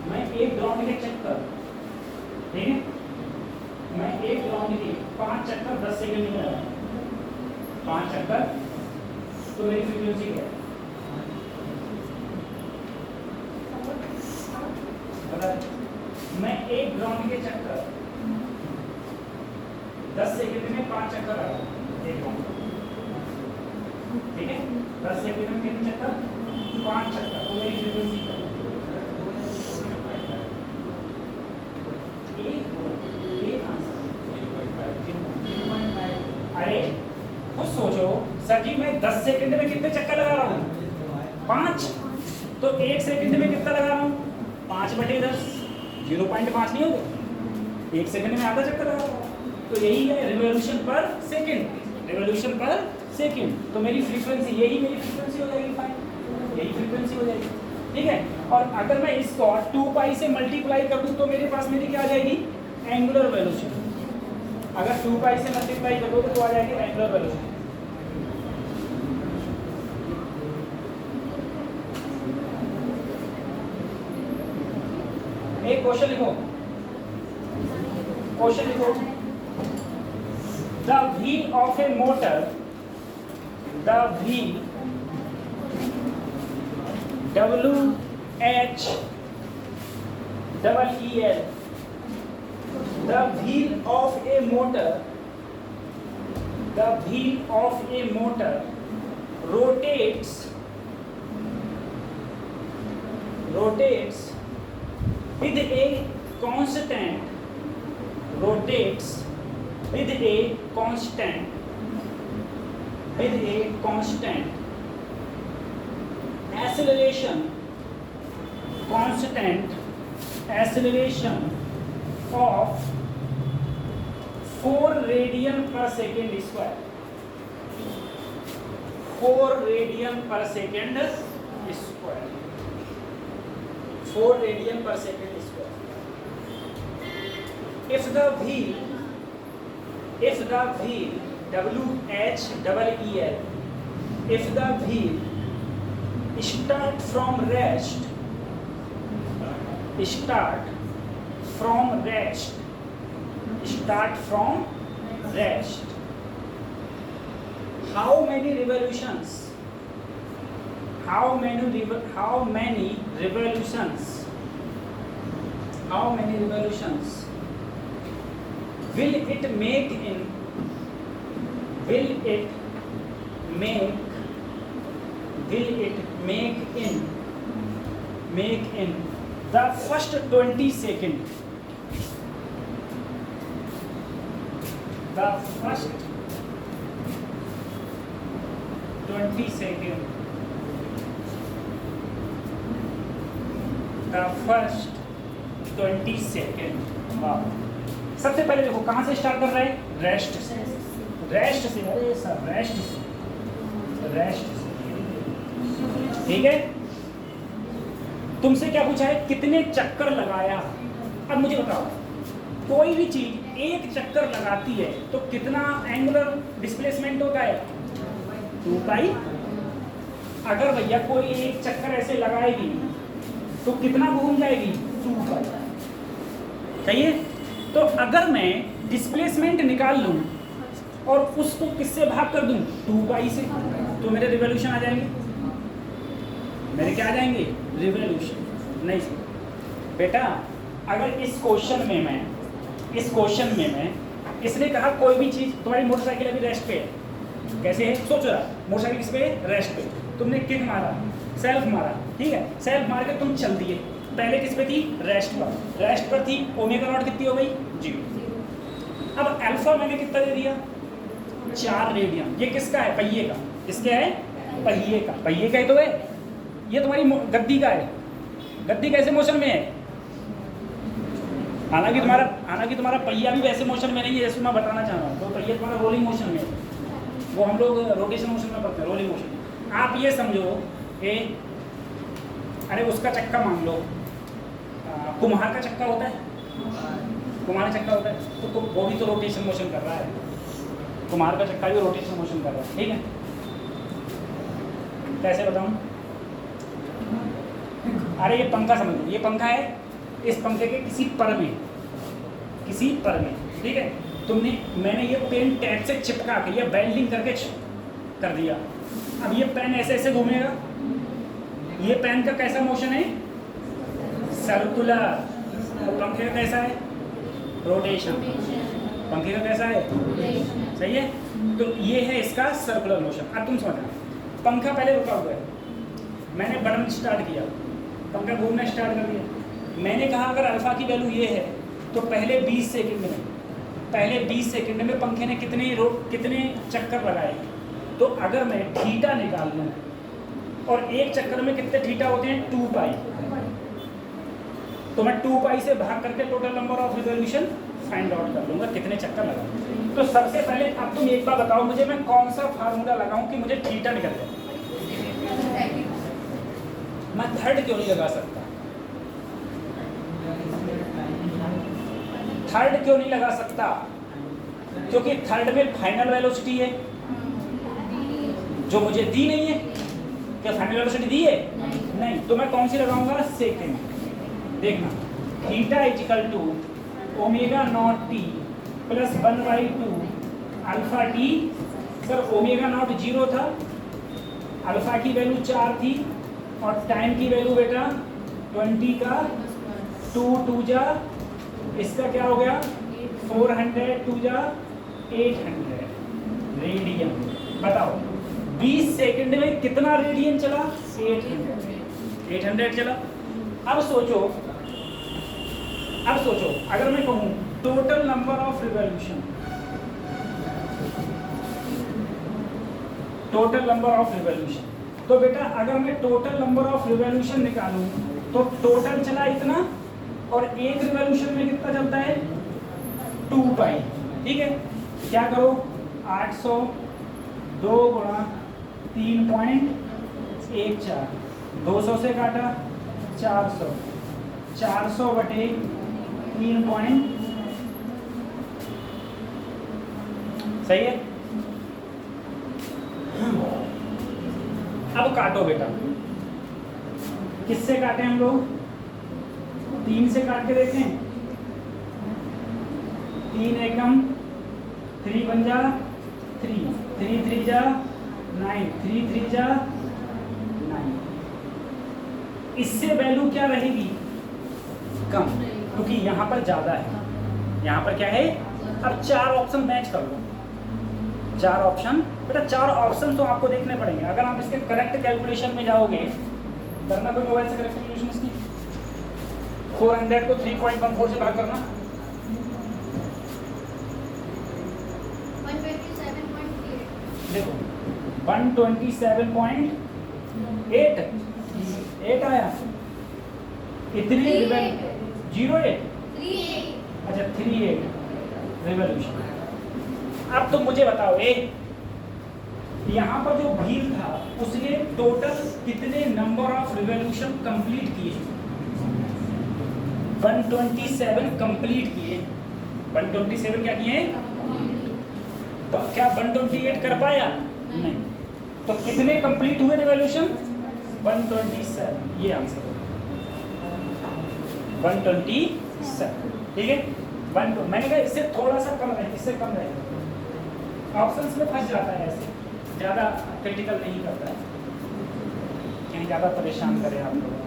मैं एक ग्राउंड के चक्कर, ठीक है, मैं एक ग्राउंड के 5 चक्कर 10 सेकंड में लगा, 5 चक्कर, तो मेरी फ्रीक्वेंसी क्या है बता। मैं एक ग्राउंड के चक्कर 10 सेकंड में 5 चक्कर लगा, एक ग्राउंड, ठीक है, 10 सेकंड में कितने चक्कर 5 चक्कर, तो मेरी फ्रीक्वेंसी क्या है अरे कुछ सोचो सर जी, मैं 10 सेकंड में कितने चक्कर लगा रहा हूँ 5, तो 1 सेकंड में कितना लगा रहा हूँ 5/10, 0.5 नहीं होगा, 1 सेकंड में आधा चक्कर लगा रहा हूँ, तो यही है revolution per second, revolution per second, तो मेरी फ्रीक्वेंसी यही मेरी फ्रीक्वेंसी हो जाएगी, फाइन यही फ्रीक्वेंसी हो जाएगी, ठीक है। और अगर मैं इसको 2 पाई से मल्टीप्लाई कर दूँ तो मेरे पास मेरी क्या आ जाएगी एंगुलर वेलोसिटी, अगर 2 पाई से मल्टीप्लाई कर दो तो आ जाएगी एंगुलर वेलोसिटी। एक क्वेश्चन लिखो, क्वेश्चन लिखो, the wheel of A motor, the wheel WHEEL, the wheel of a motor, the wheel of a motor rotates with a constant, rotates with a constant acceleration, constant acceleration of 4 radian per second square, 4 radian per second square, 4 radian per second square. If the wheel WHEEL, if the wheel start from rest, how many revolutions will it make in the first 20 second, the first 20 second, the first 20 second। वाह, सबसे पहले देखो कहाँ से स्टार्ट कर रहा है, रेस्ट से, रेस्ट से, अरे सर रेस्ट से, ठीक है। तुमसे क्या पूछा है कितने चक्कर लगाया, अब मुझे बताओ कोई भी चीज एक चक्कर लगाती है तो कितना एंगुलर डिस्प्लेसमेंट होता है 2 पाई। अगर भैया कोई एक चक्कर ऐसे लगाएगी तो कितना घूम जाएगी 2 पाई, सही है। तो अगर मैं डिस्प्लेसमेंट निकाल लूँ और उसको किससे भाग कर दूँ 2 पाई से, तो मेरे रिवॉल्यूशन आ जाएंगे। मेरे क्या आ जाएंगे? रिवॉल्यूशन। नहीं बेटा, अगर इस क्वेश्चन में मैं इसने कहा कोई भी चीज़, तुम्हारी मोटरसाइकिल अभी रेस्ट पे है, कैसे है सोच रहा, मोटरसाइकिल किस पे है? रेस्ट पे। तुमने किक मारा, सेल्फ मारा, ठीक है, सेल्फ मार के तुम चल दिए, पहले किस पे थी? रेस्ट पर थी। ओमेगा नॉट कितनी हो गई? 0। अब अल्फा मैंने कितना दे दिया? 4 रेडियन। ये किसका है? पहिए का। किसके है? पहिए का। पहिए का ही तो है। ये तुम्हारी गद्दी का है। गद्दी कैसे मोशन में है? हालांकि तुम्हारा पहिया भी वैसे मोशन में नहीं है जैसे मैं बताना चाह रहा हूँ। तो पहिया तुम्हारा रोलिंग मोशन में है, वो हम लोग रोटेशन मोशन में पढ़ते हैं, रोलिंग मोशन। आप ये समझो कि अरे उसका चक्का मान लो, कुम्हार का चक्का होता है, कुम्हार का चक्का होता है, तो वो भी तो रोटेशन मोशन कर रहा है। कुम्हार का चक्का भी रोटेशन मोशन कर रहा है, ठीक है। कैसे बताऊँ? अरे ये पंखा समझ लो, ये पंखा है, इस पंखे के किसी पर में, ठीक है, मैंने ये पेन टैप से चिपका के या बेल्डिंग करके कर दिया। अब ये पेन ऐसे ऐसे घूमेगा। ये पेन का कैसा मोशन है? सर्कुलर। और पंखे का कैसा है? रोटेशन। पंखे का कैसा है? सही है। तो ये है इसका सर्कुलर मोशन। अब तुम समझना, पंखा पहले रुका हुआ है, मैंने बटन स्टार्ट किया, पंखा घूमना स्टार्ट कर दिया। मैंने कहा अगर अल्फा की वैल्यू ये है तो पहले 20 सेकंड में पंखे ने कितने चक्कर लगाए। तो अगर मैं थीटा निकाल लूँ, और एक चक्कर में कितने थीटा होते हैं? 2 पाई। तो मैं 2 पाई से भाग करके total number of revolution find out कर लूँगा, कितने चक्कर लगाऊँ। तो सबसे पहले अब तुम एक बार बताओ मुझे, मैं कौन सा फार्मूला लगाऊँ कि मुझे थीटा निकल जाए? मैं थर्ड क्यों नहीं लगा सकता? थर्ड क्यों नहीं लगा सकता? क्योंकि थर्ड में फाइनल वेलोसिटी है जो मुझे दी नहीं है। क्या फाइनल वेलोसिटी दी है? नहीं। तो मैं कौन सी लगाऊंगा? सेकेंड। देखना, theta is equal to omega not T plus 1/2 alpha T. Sir omega naught 0 था, अल्फा की वैल्यू 4 थी, और टाइम की वैल्यू बेटा 20 का 2 जा, इसका क्या हो गया? 400 2 जा 800 रेडियन। बताओ 20 सेकंड में कितना रेडियन चला? 800 चला। अब सोचो अगर मैं कहूँ टोटल नंबर ऑफ रिवॉल्यूशन, तो बेटा अगर मैं टोटल नंबर ऑफ रिवॉल्यूशन निकालूं तो टोटल चला इतना, और एक रिवॉल्यूशन में कितना चलता है? 2 पाई। ठीक है, क्या करो? 800 2 गुणा 3.14, 200 से काटा 400, 400 बटे 3. सही है। अब काटो बेटा, किससे काटे हम लोग? 3 से काट के देखें। 3 एकम 3 बन जा 3, 3 3 जा 9, 3 3 जा 9। इससे वैल्यू क्या रहेगी? कम, क्योंकि यहाँ पर ज़्यादा है। यहाँ पर क्या है? अब 4 ऑप्शन मैच कर लो। 4 ऑप्शन बेटा, 4 ऑप्शन तो आपको देखने पड़ेंगे। अगर आप इसके करेक्ट कैलकुलेशन में जाओगे, करना कोई मोबाइल से करेक्ट कैलकुलेशन इसकी, 400 को 3.14 से भाग करना, 127.8। देखो 127.8 आया। इतनी 08, अच्छा 38 रिवॉल्यूशन। अब तुम मुझे बताओ, यहाँ पर जो व्हील था उसने टोटल कितने नंबर ऑफ रिवॉल्यूशन कंप्लीट किए? 127 कंप्लीट किए। 127 क्या किए? तो क्या 128 कर पाया? नहीं। तो कितने कंप्लीट हुए रिवॉल्यूशन? 127। ये आंसर 127। ठीक है। 1 2 मैंने कहा इससे थोड़ा सा कम रहे, इससे कम रहे। ऑप्शंस में फंस जाता है ऐसे, ज़्यादा क्रिटिकल नहीं करता है, कहीं ज़्यादा परेशान करे आप लोगों को।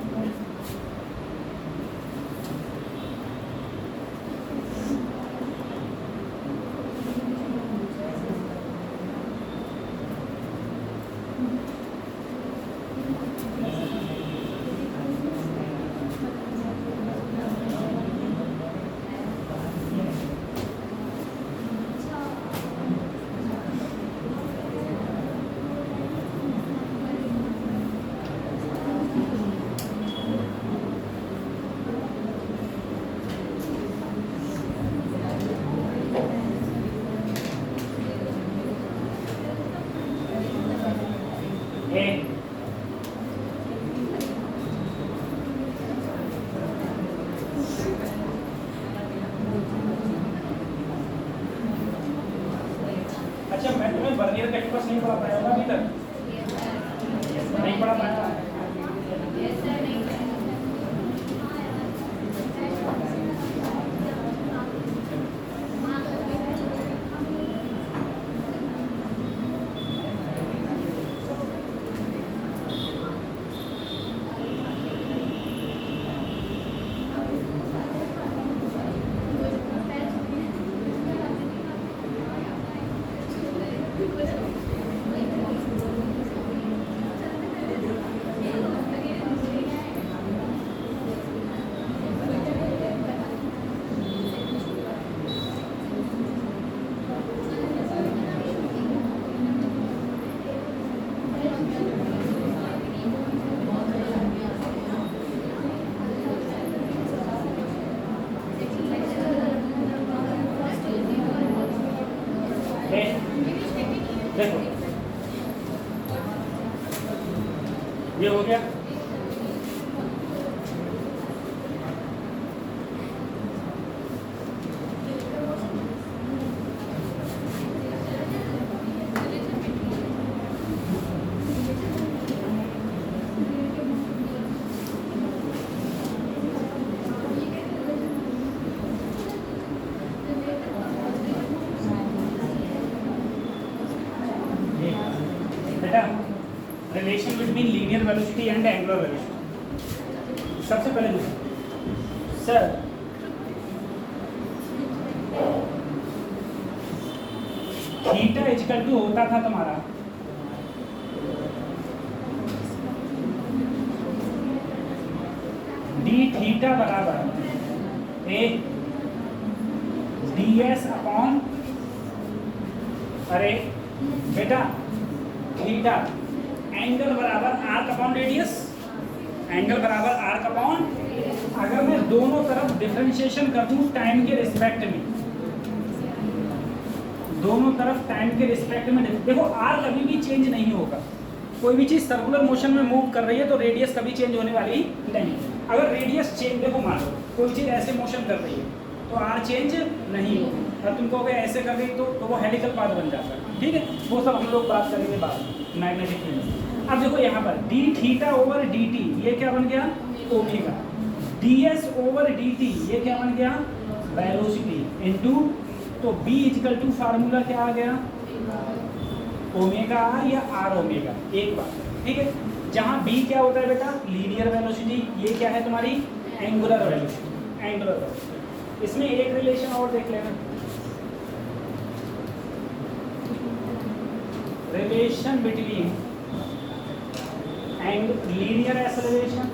अच्छा, मैं तुम्हें वर्नियर कैलिपर्स नहीं पढ़ा पाया होगा अभी तक, नहीं पढ़ा पाया। देखो ये हो गया, relation between linear velocity and angular velocity. सबसे पहले देखो सर, थीटा इक्वल टू होता था तुम्हारा डी थीटा बराबर ए डी एस अपॉन, अरे बेटा थीटा एंगल बराबर आर्क अपॉन रेडियस, एंगल बराबर आर्क अपॉन, अगर मैं दोनों तरफ डिफरेंशिएशन कर दूं टाइम के रिस्पेक्ट में, दोनों तरफ टाइम के रिस्पेक्ट में, देखो आर कभी भी चेंज नहीं होगा। कोई भी चीज सर्कुलर मोशन में मूव कर रही है तो रेडियस कभी चेंज होने वाली नहीं। अगर रेडियस चेंज, देखो मान लो कोई चीज ऐसे मोशन कर रही है तो आर चेंज नहीं होगी, और तुमको अगर ऐसे कर रही तो वो हेलिकल पाथ बन जाता है। ठीक है, वो सब हम लोग बात करेंगे बाद में मैग्नेटिक फील्ड। अब देखो यहाँ पर D theta over D T, ये क्या बन गया omega, D S over D T ये क्या बन गया वेलोसिटी, इनटू तो बी इक्वल टू फार्मूला क्या आ गया ओमेगा आर या आर ओमेगा, एक बात। ठीक है, जहाँ बी क्या होता है बेटा लीनियर वेलोसिटी, ये क्या है तुम्हारी एंगुलर वेलोसिटी, एंगुलर वेलोसिटी। इसमें एक रिलेशन और देख लेना, relation between and linear acceleration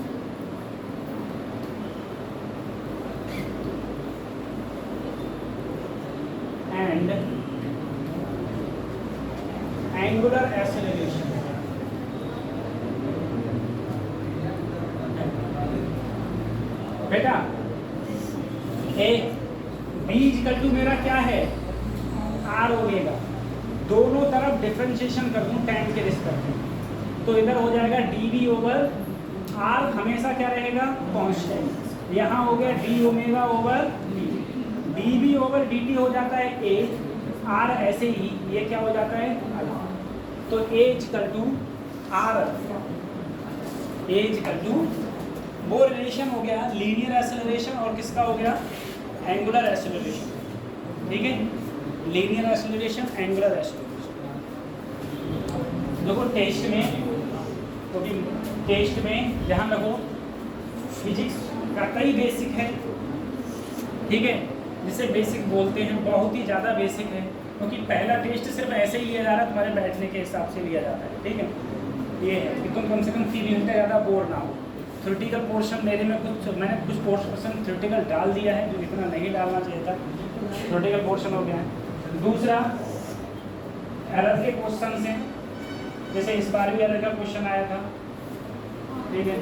and angular acceleration. बेटा ए बी इक्वल टू मेरा क्या है आर ओमेगा, दोनों तरफ डिफरेंशिएशन कर दूं टाइम के रिस्पेक्ट में तो इधर हो जाएगा डी बी ओवर आर, हमेशा क्या रहेगा कांस्टेंट। यहाँ हो गया D omega over D, D B over D T हो जाता है ए, आर ऐसे ही ये क्या हो जाता है अल्फा, तो A equal to R alpha, A equal to, वो रिलेशन हो गया लीनियर एक्सेलरेशन और किसका हो गया एंगुलर एक्सेलरेशन, ठीक है, लीनियर एक्सेलरेशन, एंगुलर एक्सेलरेशन। देखो टेस्ट में, क्योंकि टेस्ट में ध्यान रखो फिजिक्स का कई बेसिक है, ठीक है, जिसे बेसिक बोलते हैं, बहुत ही ज़्यादा बेसिक है, क्योंकि पहला टेस्ट सिर्फ ऐसे ही लिया जा रहा है, तुम्हारे बैठने के हिसाब से लिया जाता है, ठीक है। ये है कि तुम कम से कम 3 घंटे ज़्यादा बोर ना हो। थ्योरेटिकल पोर्शन मैंने कुछ पोर्शन थ्योरेटिकल डाल दिया है, जो इतना नहीं डालना चाहिए था, थ्योरेटिकल पोर्शन हो गया है। दूसरा एरर के क्वेश्चन हैं, जैसे इस बार भी एरर का क्वेश्चन आया था, ठीक है,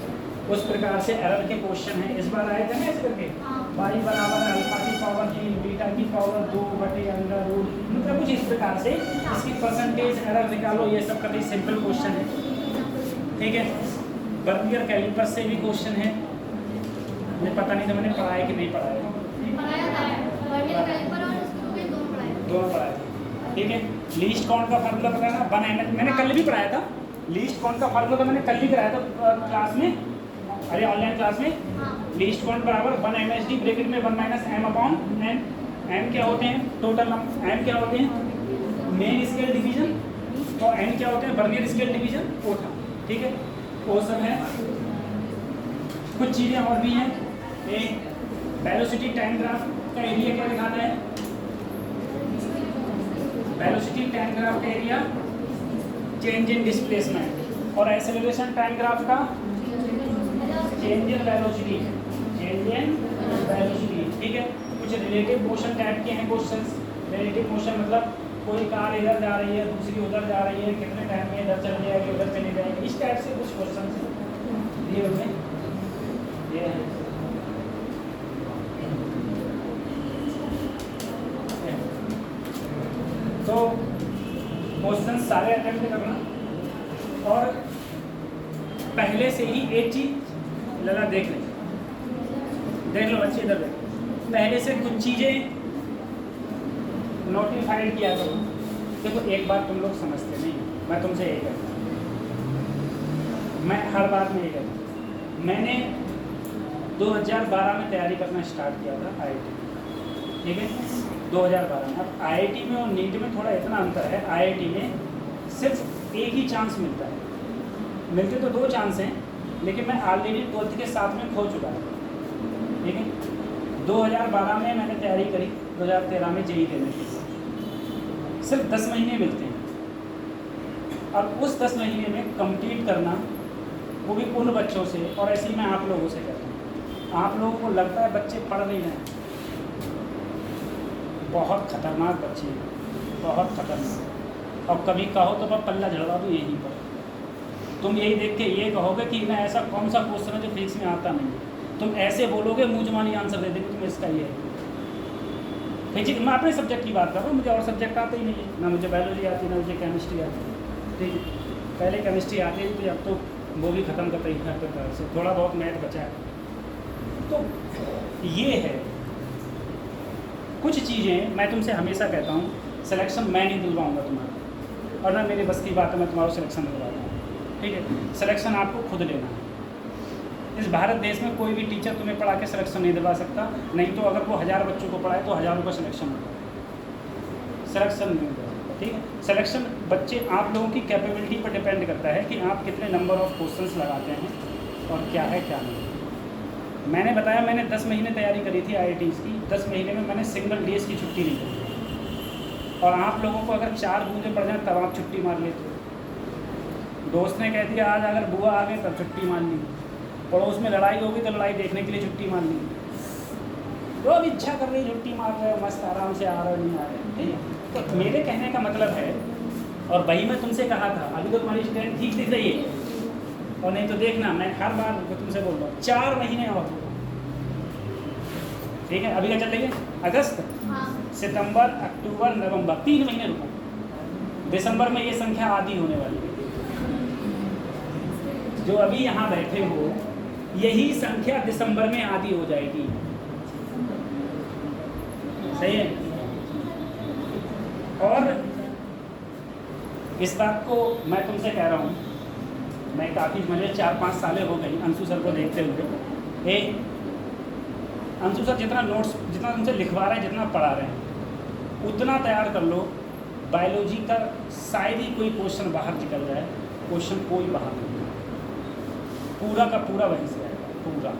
उस प्रकार से एरर के क्वेश्चन हैं, इस बार आए थे ना ऐसे करके, y बराबर अल्फा की पावर 3 बीटा की पावर 2 बटे अंडर रूट, मतलब कुछ इस प्रकार से इसकी परसेंटेज एरर निकालो, ये सब काफ़ी सिंपल क्वेश्चन है, ठीक है। बर्नियर कैलिपर से भी क्वेश्चन है, मुझे पता नहीं था मैंने पढ़ाया कि नहीं पढ़ाया, दोनों पढ़ाया, ठीक है। लीस्ट काउंट का फार्मूला पता है ना, 1 ml, मैंने कल भी पढ़ाया था लीस्ट काउंट का फार्मूला, तो मैंने कल भी कराया था क्लास में, अरे ऑनलाइन क्लास में। लीस्ट काउंट बराबर 1 MSD ब्रैकेट में 1 - m अपॉन n। m क्या होते हैं टोटल, m क्या होते हैं मेन स्केल डिवीजन, और n क्या होते हैं बर्नियर स्केल डिवीजन, वो था, ठीक है, वो सब है। कुछ चीज़ें और भी हैं, एक वेलोसिटी टाइम ग्राफ का एरिया क्या दिखाता है, वेलोसिटी टाइम ग्राफ का एरिया चेंज इन डिस्प्लेसमेंट, और एक्सेलरेशन टाइम ग्राफ का चेंज इन वेलोसिटी, ठीक है। कुछ रिलेटिव मोशन टाइप के हैं क्वेश्चंस। रिलेटिव मोशन मतलब कोई कार इधर जा रही है, दूसरी उधर जा रही है, कितने टाइम में इधर चल जाएगी, उधर चली जाएगी, इस टाइप से कुछ क्वेश्चन दिए हुए ये है। तो क्वेश्चन सारे अटेम्प्ट करना, और पहले से ही एक चीज लगा देख लो बच्चे, इधर देख, पहले से कुछ चीज़ें नोटिफाइड किया करो। देखो एक बात तुम लोग समझते नहीं, मैं तुमसे यही कहता हूँ, मैं हर बात में यही कहता हूँ। मैंने 2012 में तैयारी करना स्टार्ट किया था IIT, ठीक है, 2012 में। अब IIT में और नीट में थोड़ा इतना अंतर है, IIT में सिर्फ एक ही चांस मिलता है, मिलते तो 2 चांस हैं, लेकिन मैं ऑलरेडी 12th के साथ में खो चुका था, ठीक है। 2012 में मैंने तैयारी करी, 2013 में JEE देने की, सिर्फ 10 महीने मिलते हैं, और उस 10 महीने में कंप्लीट करना, वो भी उन बच्चों से, और ऐसे ही मैं आप लोगों से कहता हूँ, आप लोगों को लगता है बच्चे पढ़ नहीं रहे हैं, बहुत खतरनाक बच्चे हैं, बहुत खतरनाक, और कभी कहो तो मैं पल्ला झड़वा दूँ यहीं पर, तुम यही देख के ये कहोगे कि मैं ऐसा कौन सा क्वेश्चन है जो फिजिक्स में आता नहीं है, तुम ऐसे बोलोगे मुँह जुबानी आंसर दे देंगे तुम, इसका ये है फिजिक्स। मैं अपने सब्जेक्ट की बात कर रहा हूँ, मुझे और सब्जेक्ट आते ही नहीं है, ना मुझे बायोलॉजी आती ना मुझे केमिस्ट्री आती, ठीक है। पहले केमिस्ट्री आती थी, अब तो वो भी ख़त्म कर रही है तरह से, थोड़ा बहुत मैथ बचा है। तो ये है कुछ चीज़ें, मैं तुमसे हमेशा कहता हूँ, सिलेक्शन मैं नहीं दिलवाऊँगा तुम्हारा, और ना मेरी बस की बात है मैं तुम्हारा सिलेक्शन दिलवाता हूँ, ठीक है। सिलेक्शन आपको खुद लेना है। इस भारत देश में कोई भी टीचर तुम्हें पढ़ा के सिलेक्शन नहीं दिलवा सकता, नहीं तो अगर वो 1000 बच्चों को पढ़ाए तो हज़ारों का सिलेक्शन होगा, सिलेक्शन नहीं दिलवा सकता, ठीक है। सिलेक्शन बच्चे आप लोगों की कैपेबिलिटी पर डिपेंड करता है कि आप कितने नंबर ऑफ क्वेश्चंस लगाते हैं और क्या है क्या नहीं। मैंने बताया मैंने 10 महीने तैयारी करी थी IITs की, 10 महीने में मैंने सिंगल डेज की छुट्टी नहीं करी, और आप लोगों को अगर 4 बूंदे पड़ जाए तब आप छुट्टी मार लेते हो। दोस्त ने कह दिया आज अगर बुआ आ गए तब छुट्टी मान ली, पड़ोस में लड़ाई होगी तो लड़ाई देखने के लिए छुट्टी मान ली, जो अब इच्छा कर रही छुट्टी मार रहे हो, मस्त आराम से आ रहे नहीं आ रहे, ठीक है। तो मेरे कहने का मतलब है, और वही मैं तुमसे कहा था, अभी तो तुम्हारी स्टैंड ठीक दिख रही है, और नहीं तो देखना मैं हर बार तुमसे बोल रहा हूँ 4 महीने और, ठीक है। अभी क्या चल रही है, अगस्त, सितंबर, अक्टूबर, नवंबर, 3 महीने रुको, दिसंबर में ये संख्या आधी होने वाली है। जो अभी यहाँ बैठे हो यही संख्या दिसंबर में आधी हो जाएगी, सही है। और इस बात को मैं तुमसे कह रहा हूँ, मैं काफ़ी मुझे 4-5 सालें हो गई अंशु सर को देखते हुए, अंशु सर जितना नोट्स, जितना तुमसे लिखवा रहे हैं, जितना पढ़ा रहे हैं, उतना तैयार कर लो। बायोलॉजी का शायद ही कोई क्वेश्चन बाहर निकल जाए, क्वेश्चन कोई बाहर नहीं, पूरा का पूरा वहीं से आएगा, पूरा।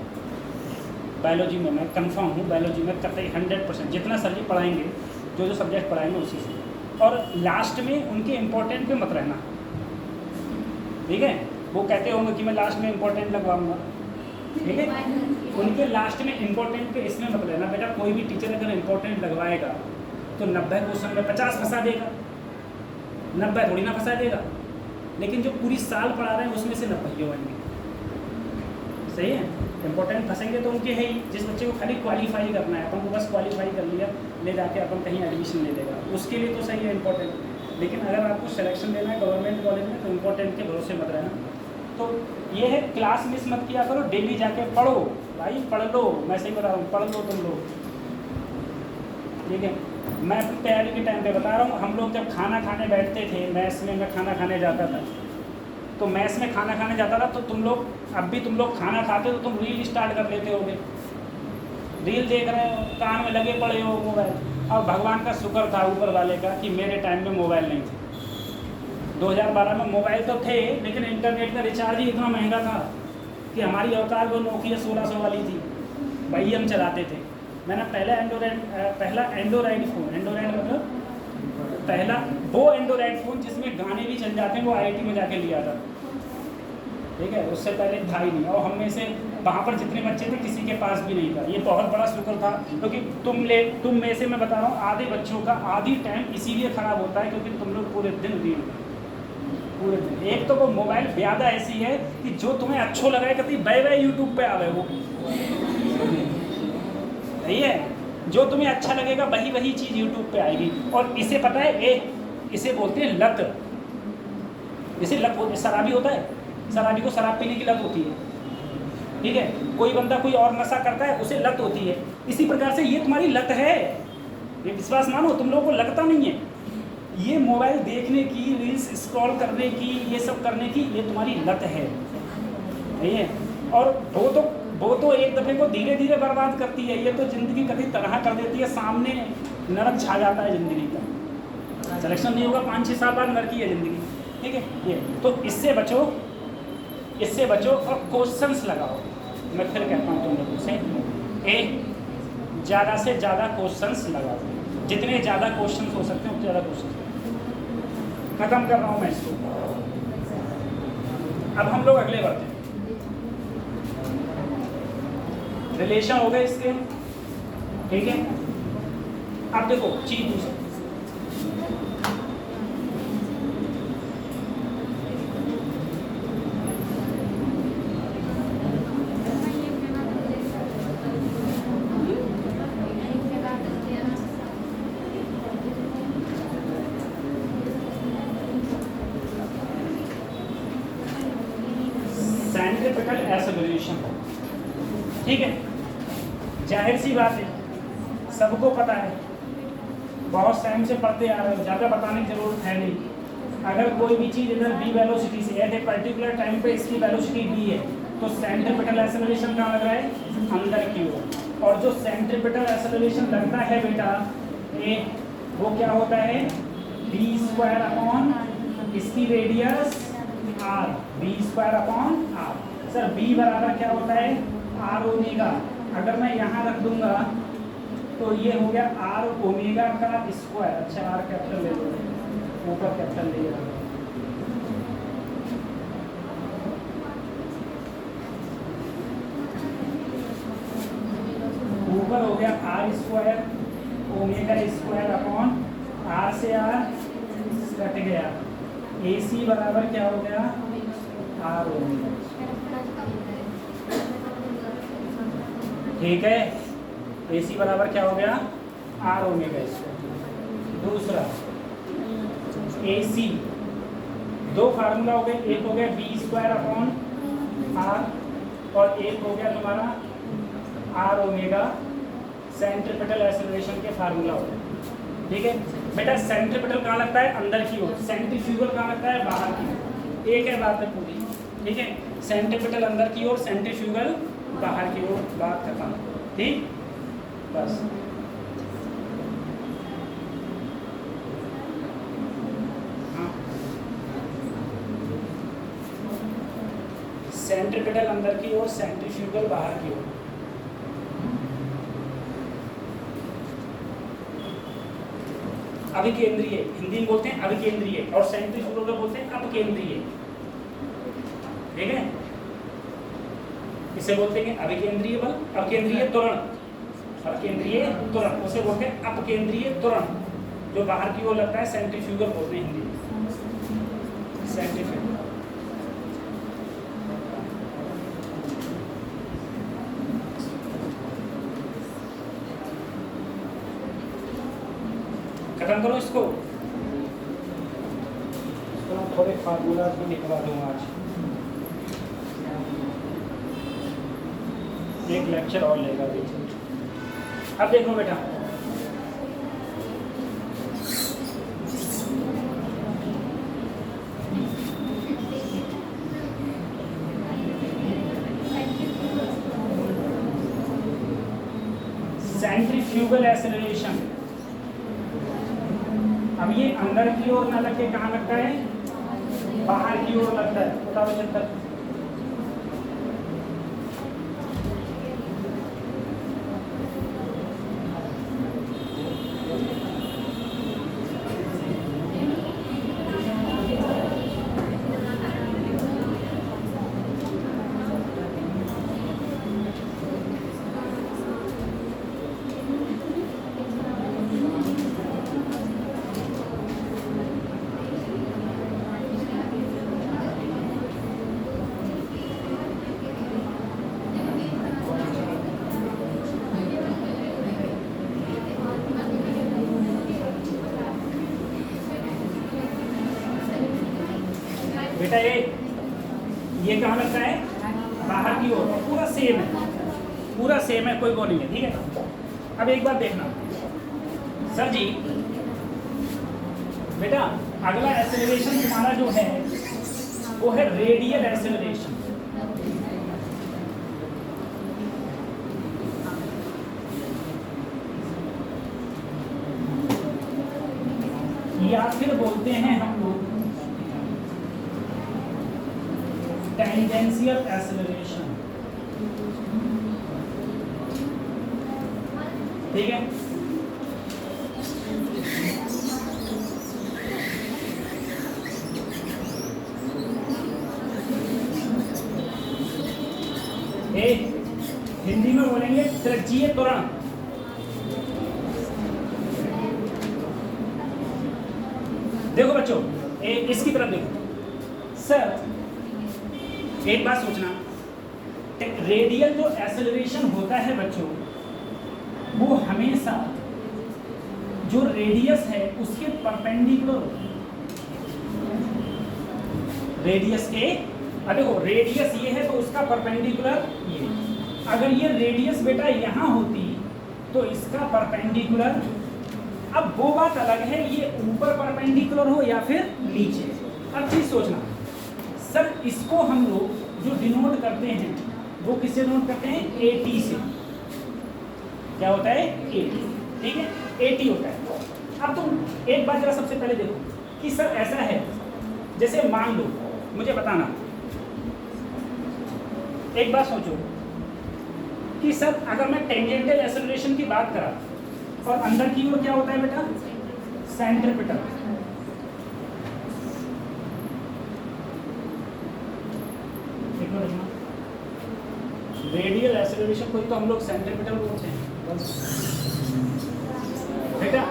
बायोलॉजी में मैं कंफर्म हूँ, बायोलॉजी में कतई 100% जितना सर जी पढ़ाएंगे, जो सब्जेक्ट पढ़ाएंगे उसी से। और लास्ट में उनके इम्पोर्टेंट पे मत रहना, ठीक है। वो कहते होंगे कि मैं लास्ट में इम्पोर्टेंट लगवाऊंगा, ठीक है। उनके लास्ट में इम्पोर्टेंट पे इसमें मत रहना बेटा। कोई भी टीचर अगर इम्पोर्टेंट लगवाएगा तो 90 क्वेश्चन में 50 फंसा देगा, 90 थोड़ी ना फंसा देगा। लेकिन जो पूरी साल पढ़ा रहे हैं उसमें से 90 ही होंगे, सही है। इंपॉर्टेंट फंसेंगे तो उनके है ही। जिस बच्चे को खाली क्वालिफाई करना है, अपन को बस क्वालिफाई कर लिया, ले जाके अपन कहीं एडमिशन ले लेगा, उसके लिए तो सही है इंपॉर्टेंट। लेकिन अगर आपको सिलेक्शन लेना है गवर्नमेंट कॉलेज में तो इम्पोर्टेंट के भरोसे मत रहना। तो ये है, क्लास मिस मत किया करो, डेली जाके पढ़ो भाई, पढ़ लो। मैं सही बता रहा हूँ, पढ़ लो तुम लोग, ठीक है। मैं अपनी तैयारी के टाइम पे बता रहा हूँ, हम लोग जब खाना खाने बैठते थे मैस में, मैं खाना खाने जाता था, तो मैस में खाना खाने जाता था तो तुम लोग, अब भी तुम लोग खाना खाते हो तो तुम रील स्टार्ट कर लेते होगे, रील देख रहे हो, कान में लगे पड़े हो मोबाइल। और भगवान का शुक्र था ऊपर वाले का कि मेरे टाइम में मोबाइल नहीं थे। 2012 में मोबाइल तो थे, लेकिन इंटरनेट का रिचार्ज ही इतना महंगा था कि हमारी अवतार वो नोकिया 1600 वाली थी, वही हम चलाते थे। मैंने पहला एंड्रॉयड फ़ोन, एंड्रॉयड मतलब पहला वो एंड्रॉयड फ़ोन जिसमें गाने भी चल जाते हैं, वो IIT में जाके लिया था, ठीक है। उससे पहले था ही नहीं। और हम में से वहाँ पर जितने बच्चे थे किसी के पास भी नहीं था। ये बहुत बड़ा शुक्र था, क्योंकि तुम में से मैं बता रहा हूँ, आधे बच्चों का आधी टाइम इसीलिए ख़राब होता है क्योंकि तुम लोग पूरे दिन रील, पूरे दिन। एक तो वो मोबाइल ज़्यादा ऐसी है कि जो तुम्हें अच्छो लगा कभी बै यूट्यूब पे आवे, वो सही है। जो तुम्हें अच्छा लगेगा वही चीज़ यूट्यूब पे आएगी। और इसे पता है, इसे बोलते हैं लत। इसे लत, शराबी होता है, शराबी को शराब पीने की लत होती है, ठीक है। कोई बंदा कोई और नशा करता है, उसे लत होती है। इसी प्रकार से ये तुम्हारी लत है, ये विश्वास मानो, तुम लोगों को लगता नहीं है। ये मोबाइल देखने की, रील्स स्क्रॉल करने की, ये सब करने की, ये तुम्हारी लत है, नहीं है। और वो तो एक दफ़े को धीरे धीरे बर्बाद करती है, ये तो ज़िंदगी कभी तरह कर देती है, सामने नरक छा जाता है ज़िंदगी का। सिलेक्शन नहीं होगा 5-6 साल बाद नरक ही है ज़िंदगी, ठीक है। ये तो इससे बचो, इससे बचो और क्वेश्चंस लगाओ। मैं फिर कहता हूँ तुम लोगों से, ज़्यादा से ज़्यादा क्वेश्चंस लगाओ, जितने ज़्यादा क्वेश्चंस हो सकते हैं उतने ज़्यादा क्वेश्चंस। खत्म कर रहा हूँ मैं इसको। अब हम लोग अगले बढ़ते हैं। रिलेशन हो गए इसके, ठीक है। अब देखो चीज दूसरी, सेंट्रीपिटल एक्सेलरेशन, ठीक है। जाहिर सी बात है, सबको पता है, बहुत टाइम से पढ़ते आ रहे हो, ज़्यादा बताने की जरूरत है नहीं। अगर कोई भी चीज़ इधर b वेलोसिटी से एट ए पर्टिकुलर टाइम पे इसकी वेलोसिटी b है, तो सेंट्रीपिटल एक्सेलरेशन कहाँ लग रहा है? अंदर की ओर। और जो सेंट्रीपिटल एक्सेलरेशन लगता है बेटा, वो क्या होता है? b² इसकी radius r, b²/r। Sir b बराबर क्या होता है? r omega. अगर मैं यहाँ रख दूंगा तो ये हो गया r ओमेगा का स्क्वायर। अच्छा r कैपिटल ले लो, ऊपर कैपिटल ले लो, ऊपर हो गया r² ओमेगा स्क्वायर/r से r कट गया। AC बराबर क्या हो गया? r ओमेगा, ठीक है। AC बराबर क्या हो गया? r omega square. दूसरा AC, दो फार्मूला हो गए, एक हो गया b²/r और एक हो गया तुम्हारा r ओमेगा, सेंट्रीपिटल एक्सेलरेशन के फार्मूला हो गए, ठीक है बेटा। सेंट्रीपिटल कहाँ लगता है? अंदर की ओर। सेंट्रीफ्यूगल कहाँ लगता है? बाहर की ओर। एक है बात है पूरी, ठीक है। सेंट्रीपिटल अंदर की ओर, सेंट्रीफ्यूगल बाहर की ओर, बात खत्म, ठीक। बस। हाँ, सेंट्रीपिटल अंदर की ओर, सेंट्रीफ्यूगल बाहर की ओर। अभिकेंद्रीय हिंदी में बोलते हैं अभिकेंद्रीय, और सेंट्रीफ्यूगल बोलते हैं अपकेंद्रीय। ठीक है, इसे बोलते हैं अभिकेंद्रीय बल, अकेंद्रीय त्वरण, अकेंद्रीय त्वरण उसे बोलते हैं अपकेंद्रीय त्वरण, जो बाहर की ओर लगता है सेंट्रीफ्यूगल बोलते हैं हिंदी में, सेंट्रीफ्यूगल। खत्म करो इसको, थोड़े फार्मूलाज भी निकलवा दूंगा आज, एक लेक्चर और लेगा। अब देखो बेटा, सेंट्रीफ्यूगल एक्सेलरेशन, अब ये अंदर की ओर ना लग के कहाँ लगता है, बाहर की ओर लगता है। बताओ चलता बेटा, ये कहाँ लगता है, बाहर की ओर, पूरा सेम है, पूरा सेम है, कोई वो नहीं है। ठीक है, अब एक बात देखना सर जी, बेटा अगला एक्सेलरेशन तुम्हारा जो है वो है रेडियल एक्सेलरेशन। या फिर बोलते हैं हम लोग टेंजेंशियल एक्सेलरेशन। ठीक है, हिंदी में बोलेंगे त्रिज्यीय त्वरण। देखो बच्चों, इसकी तरफ देखो सर, एक बात सोचना, रेडियल जो एक्सेलरेशन होता है बच्चों, वो हमेशा जो रेडियस है उसके परपेंडिकुलर, रेडियस के, देखो रेडियस ये है तो उसका परपेंडिकुलर ये, अगर ये रेडियस बेटा यहाँ होती तो इसका परपेंडिकुलर। अब वो बात अलग है ये ऊपर परपेंडिकुलर हो या फिर नीचे। अब चीज सोचना सर, इसको हम लोग जो डिनोट करते हैं वो किससे डिनोट करते हैं, AT से। क्या होता है, AT। ठीक है, AT होता है। अब तुम एक बात जरा सबसे पहले देखो कि सर ऐसा है, जैसे मान लो, मुझे बताना, एक बात सोचो कि सर अगर मैं टेंजेंटल एक्सेलरेशन की बात करा और अंदर की ओर क्या होता है बेटा, सेंट्रीपिटल। रेडियल एक्सेलरेशन को तो हम लोग सेंट्रीपिटल बोलते हैं बेटा।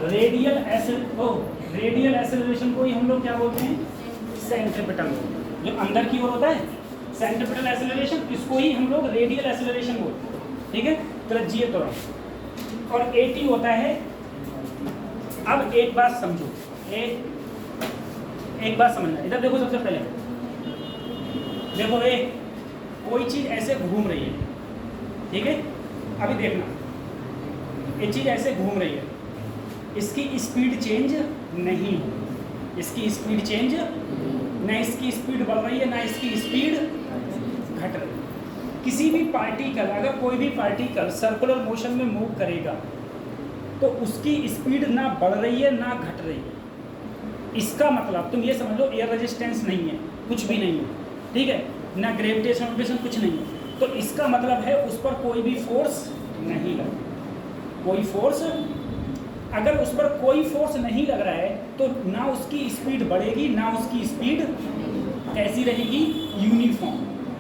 रेडियल एक्सेलरेशन को ही हम लोग क्या बोलते हैं, सेंट्रीपिटल। जो अंदर की ओर होता है सेंट्रीपिटल एक्सेलरेशन, इसको ही हम लोग रेडियल एक्सेलरेशन बोलते हैं। ठीक है, त्रिज्यीय त्वरण। और AT होता है। अब एक बात समझो, एक बात समझना, इधर देखो सबसे पहले देखो, कोई चीज ऐसे घूम रही है, ठीक है, अभी देखना, ये चीज ऐसे घूम रही है, इसकी स्पीड चेंज नहीं हो, इसकी स्पीड चेंज, ना इसकी स्पीड बढ़ रही है ना इसकी स्पीड घट रही है। किसी भी पार्टिकल, अगर कोई भी पार्टिकल सर्कुलर मोशन में मूव करेगा तो उसकी स्पीड ना बढ़ रही है ना घट रही है। इसका मतलब तुम ये समझ लो एयर रेजिस्टेंस नहीं है, कुछ भी नहीं है, ठीक है, ना ग्रेविटेशन कुछ नहीं है, तो इसका मतलब है उस पर कोई भी फोर्स नहीं लग, कोई फोर्स, अगर उस पर कोई फोर्स नहीं लग रहा है तो ना उसकी स्पीड बढ़ेगी ना उसकी स्पीड कैसी रहेगी, यूनिफॉर्म।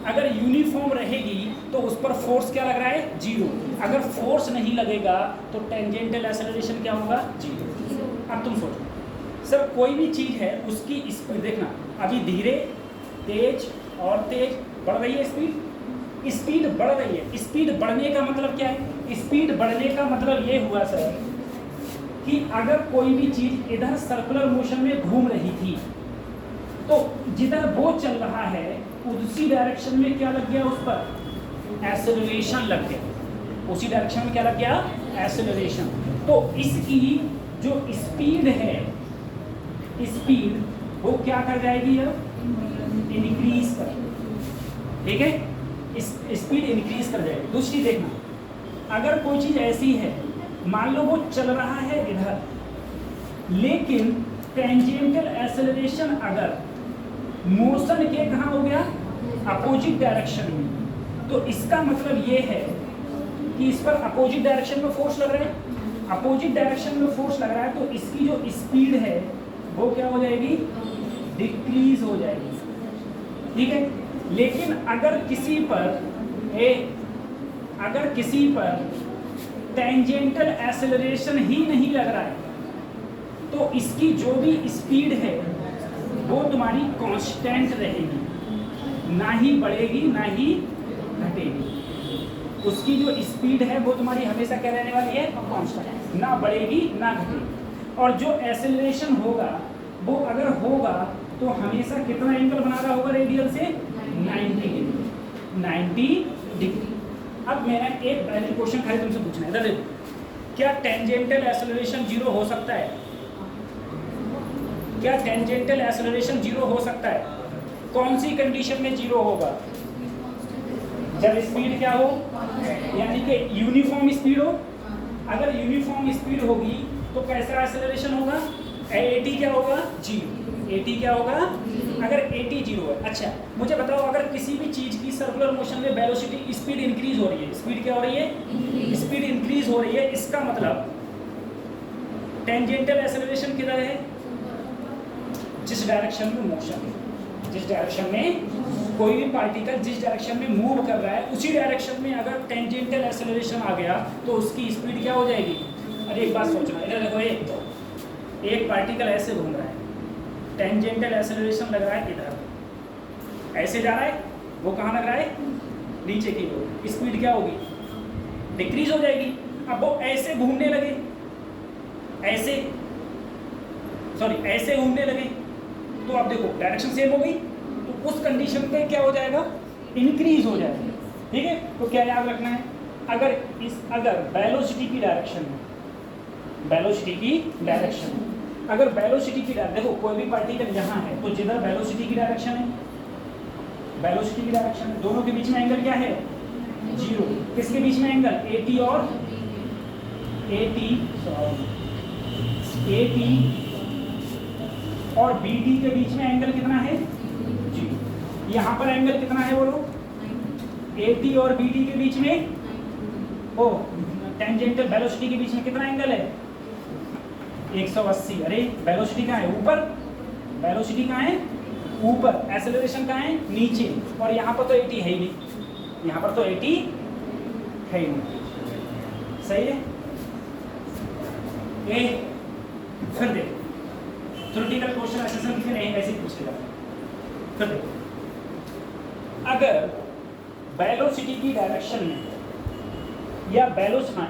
अगर यूनिफॉर्म रहेगी तो उस पर फोर्स क्या लग रहा है, जीरो। अगर फोर्स नहीं लगेगा तो टेंजेंटल एक्सेलरेशन क्या होगा, जीरो। अब तुम सोचो सर कोई भी चीज़ है उसकी स्पीड देखना, अभी धीरे, तेज और तेज बढ़ रही है स्पीड, स्पीड बढ़ रही है। स्पीड बढ़ने का मतलब क्या है, स्पीड बढ़ने का मतलब ये हुआ सर कि अगर कोई भी चीज़ इधर सर्कुलर मोशन में घूम रही थी तो जिधर वो चल रहा है उसी डायरेक्शन में क्या लग गया, उस पर एक्सेलरेशन लग गया, उसी डायरेक्शन में क्या लग गया, एक्सेलरेशन। तो इसकी जो स्पीड है, स्पीड वो क्या कर जाएगी, अब इंक्रीज कर, ठीक है, स्पीड इंक्रीज कर जाएगी। दूसरी देखना, अगर कोई चीज़ ऐसी है, मान लो वो चल रहा है इधर, लेकिन टेंजेंटल एक्सेलरेशन अगर मोशन के कहाँ हो गया, अपोजिट डायरेक्शन में, तो इसका मतलब ये है कि इस पर अपोजिट डायरेक्शन में फोर्स लग रहा है, अपोजिट डायरेक्शन में फोर्स लग रहा है, तो इसकी जो स्पीड है वो क्या हो जाएगी, डिक्रीज हो जाएगी, ठीक है। लेकिन अगर किसी पर टेंजेंटल एक्सेलरेशन ही नहीं लग रहा है तो इसकी जो भी स्पीड है वो तुम्हारी कांस्टेंट रहेगी, ना ही बढ़ेगी ना ही घटेगी। उसकी जो स्पीड है वो तुम्हारी हमेशा क्या रहने वाली है, कांस्टेंट, ना बढ़ेगी ना घटेगी। और जो एक्सेलरेशन होगा वो अगर होगा तो हमेशा कितना एंगल बना रहा होगा रेडियल से, 90 डिग्री, 90 डिग्री। अब मेरा एक पहले क्वेश्चन खाली तुमसे पूछना है, इधर देखो, क्या टेंजेंटल एक्सेलरेशन जीरो हो सकता है, क्या टेंजेंटल एक्सेलरेशन जीरो हो सकता है? कौन सी कंडीशन में जीरो होगा, जब स्पीड क्या हो, यानी कि यूनिफॉर्म स्पीड हो। अगर यूनिफॉर्म स्पीड होगी तो कैसा एक्सेलरेशन होगा, एटी क्या होगा, जीरो, एटी क्या होगा, अगर एटी जीरो है। अच्छा मुझे बताओ, अगर किसी भी चीज़ की सर्कुलर मोशन में वेलोसिटी, स्पीड इंक्रीज हो रही है, स्पीड क्या हो रही है, स्पीड इंक्रीज हो रही है, इसका मतलब टेंजेंटल एक्सेलरेशन किधर है, जिस डायरेक्शन में मोशन, जिस डायरेक्शन में कोई भी पार्टिकल जिस डायरेक्शन में मूव कर रहा है उसी डायरेक्शन में अगर टेंजेंटल एक्सेलरेशन आ गया तो उसकी स्पीड क्या हो जाएगी। अरे एक बात सोचना, इधर देखो, एक पार्टिकल ऐसे घूम रहा है, टेंजेंटल एक्सेलरेशन लग रहा है इधर, ऐसे जा रहा है, वो कहाँ लग रहा है, नीचे की ओर, स्पीड क्या होगी, डिक्रीज हो जाएगी। अब वो ऐसे घूमने लगे, ऐसे घूमने लगे, तो अब देखो डायरेक्शन सेम हो गई, तो उस कंडीशन पे क्या हो जाएगा, इंक्रीज हो जाएगा, ठीक है। तो क्या याद रखना है, अगर वेलोसिटी की डायरेक्शन में, वेलोसिटी की डायरेक्शन में, अगर वेलोसिटी की देखो कोई भी पार्टिकल यहाँ है तो जिधर वेलोसिटी की डायरेक्शन है, वेलोसिटी की डायरेक्शन है, दोनों के बीच में एंगल क्या है, जीरो। किसके बीच में एंगल, एटी और बीटी के बीच में एंगल कितना है, जीरो। यहाँ पर एंगल कितना है बोलो, एटी और बीटी के बीच में, टेंजेंटल वेलोसिटी के बीच में कितना एंगल है, 180। अरे वेलोसिटी कहाँ है, ऊपर, वेलोसिटी कहाँ है, ऊपर, एक्सेलरेशन कहाँ है, नीचे, और यहाँ पर तो 80 है ही नहीं, यहाँ पर तो 80 है ही नहीं, सही है। फिर देखो थ्योरेटिकल क्वेश्चन ऐसे लिखे नहीं, ऐसे पूछेगा। फिर देखो, अगर वेलोसिटी की डायरेक्शन में या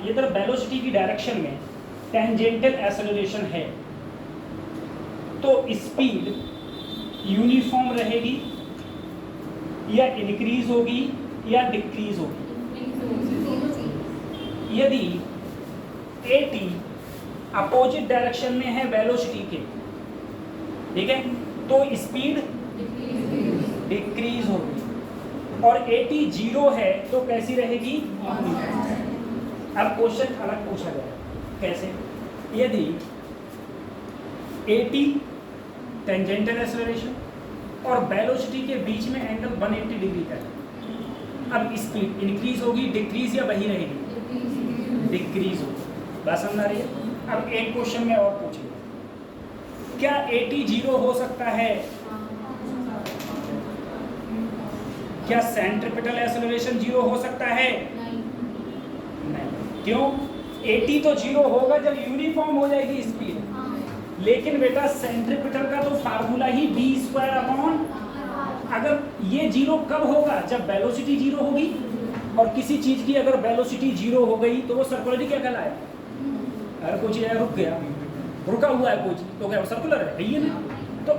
इधर वेलोसिटी की डायरेक्शन में टेंजेंटल एक्सेलरेशन है तो स्पीड यूनिफॉर्म रहेगी या इंक्रीज होगी या डिक्रीज होगी। यदि एटी अपोजिट डायरेक्शन में है वेलोसिटी के, ठीक है, तो स्पीड डिक्रीज होगी। और 80 जीरो है तो कैसी रहेगी? अब क्वेश्चन अलग पूछा गया, कैसे? यदि 80 टेंजेंटल एक्सेलरेशन और वेलोसिटी के बीच में एंगल 180 डिग्री का है, अब स्पीड इंक्रीज होगी, डिक्रीज या वही रहेगी? डिक्रीज होगी। बात समझ आ रही है? अब एक क्वेश्चन में और पूछिए, क्या 80 जीरो हो सकता है? क्या सेंट्रीपिटल एक्सेलरेशन जीरो हो सकता है? नहीं। क्यों? 80 तो जीरो होगा जब यूनिफॉर्म हो जाएगी स्पीड, लेकिन बेटा सेंट्रीपिटल का तो फार्मूला ही v²/, अगर ये जीरो कब होगा? जब वेलोसिटी जीरो होगी, और किसी चीज की अगर वेलोसिटी जीरो हो गई तो वो सर्कुलर क्या कहलाएगा? अगर कोई चीज रुक गया, रुका हुआ है कोई चीज, तो क्या सर्कुलर है? ये नहीं। तो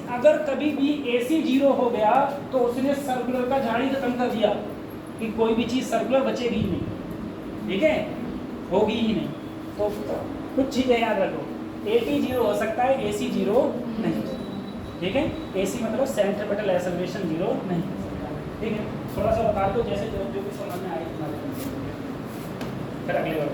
अगर कभी भी AC जीरो हो गया तो उसने सर्कुलर का झाड़ी खत्म कर दिया कि कोई भी चीज़ सर्कुलर बचेगी ही नहीं, ठीक है? होगी ही नहीं। तो कुछ चीज़ें याद रखो, 80 जीरो हो सकता है, AC जीरो नहीं, ठीक है? AC मतलब सेंट्रीपिटल एक्सेलरेशन जीरो नहीं, ठीक है? थोड़ा सा बता दो जैसे जो भी समझ में आए तुम्हारे, फिर अगले बार।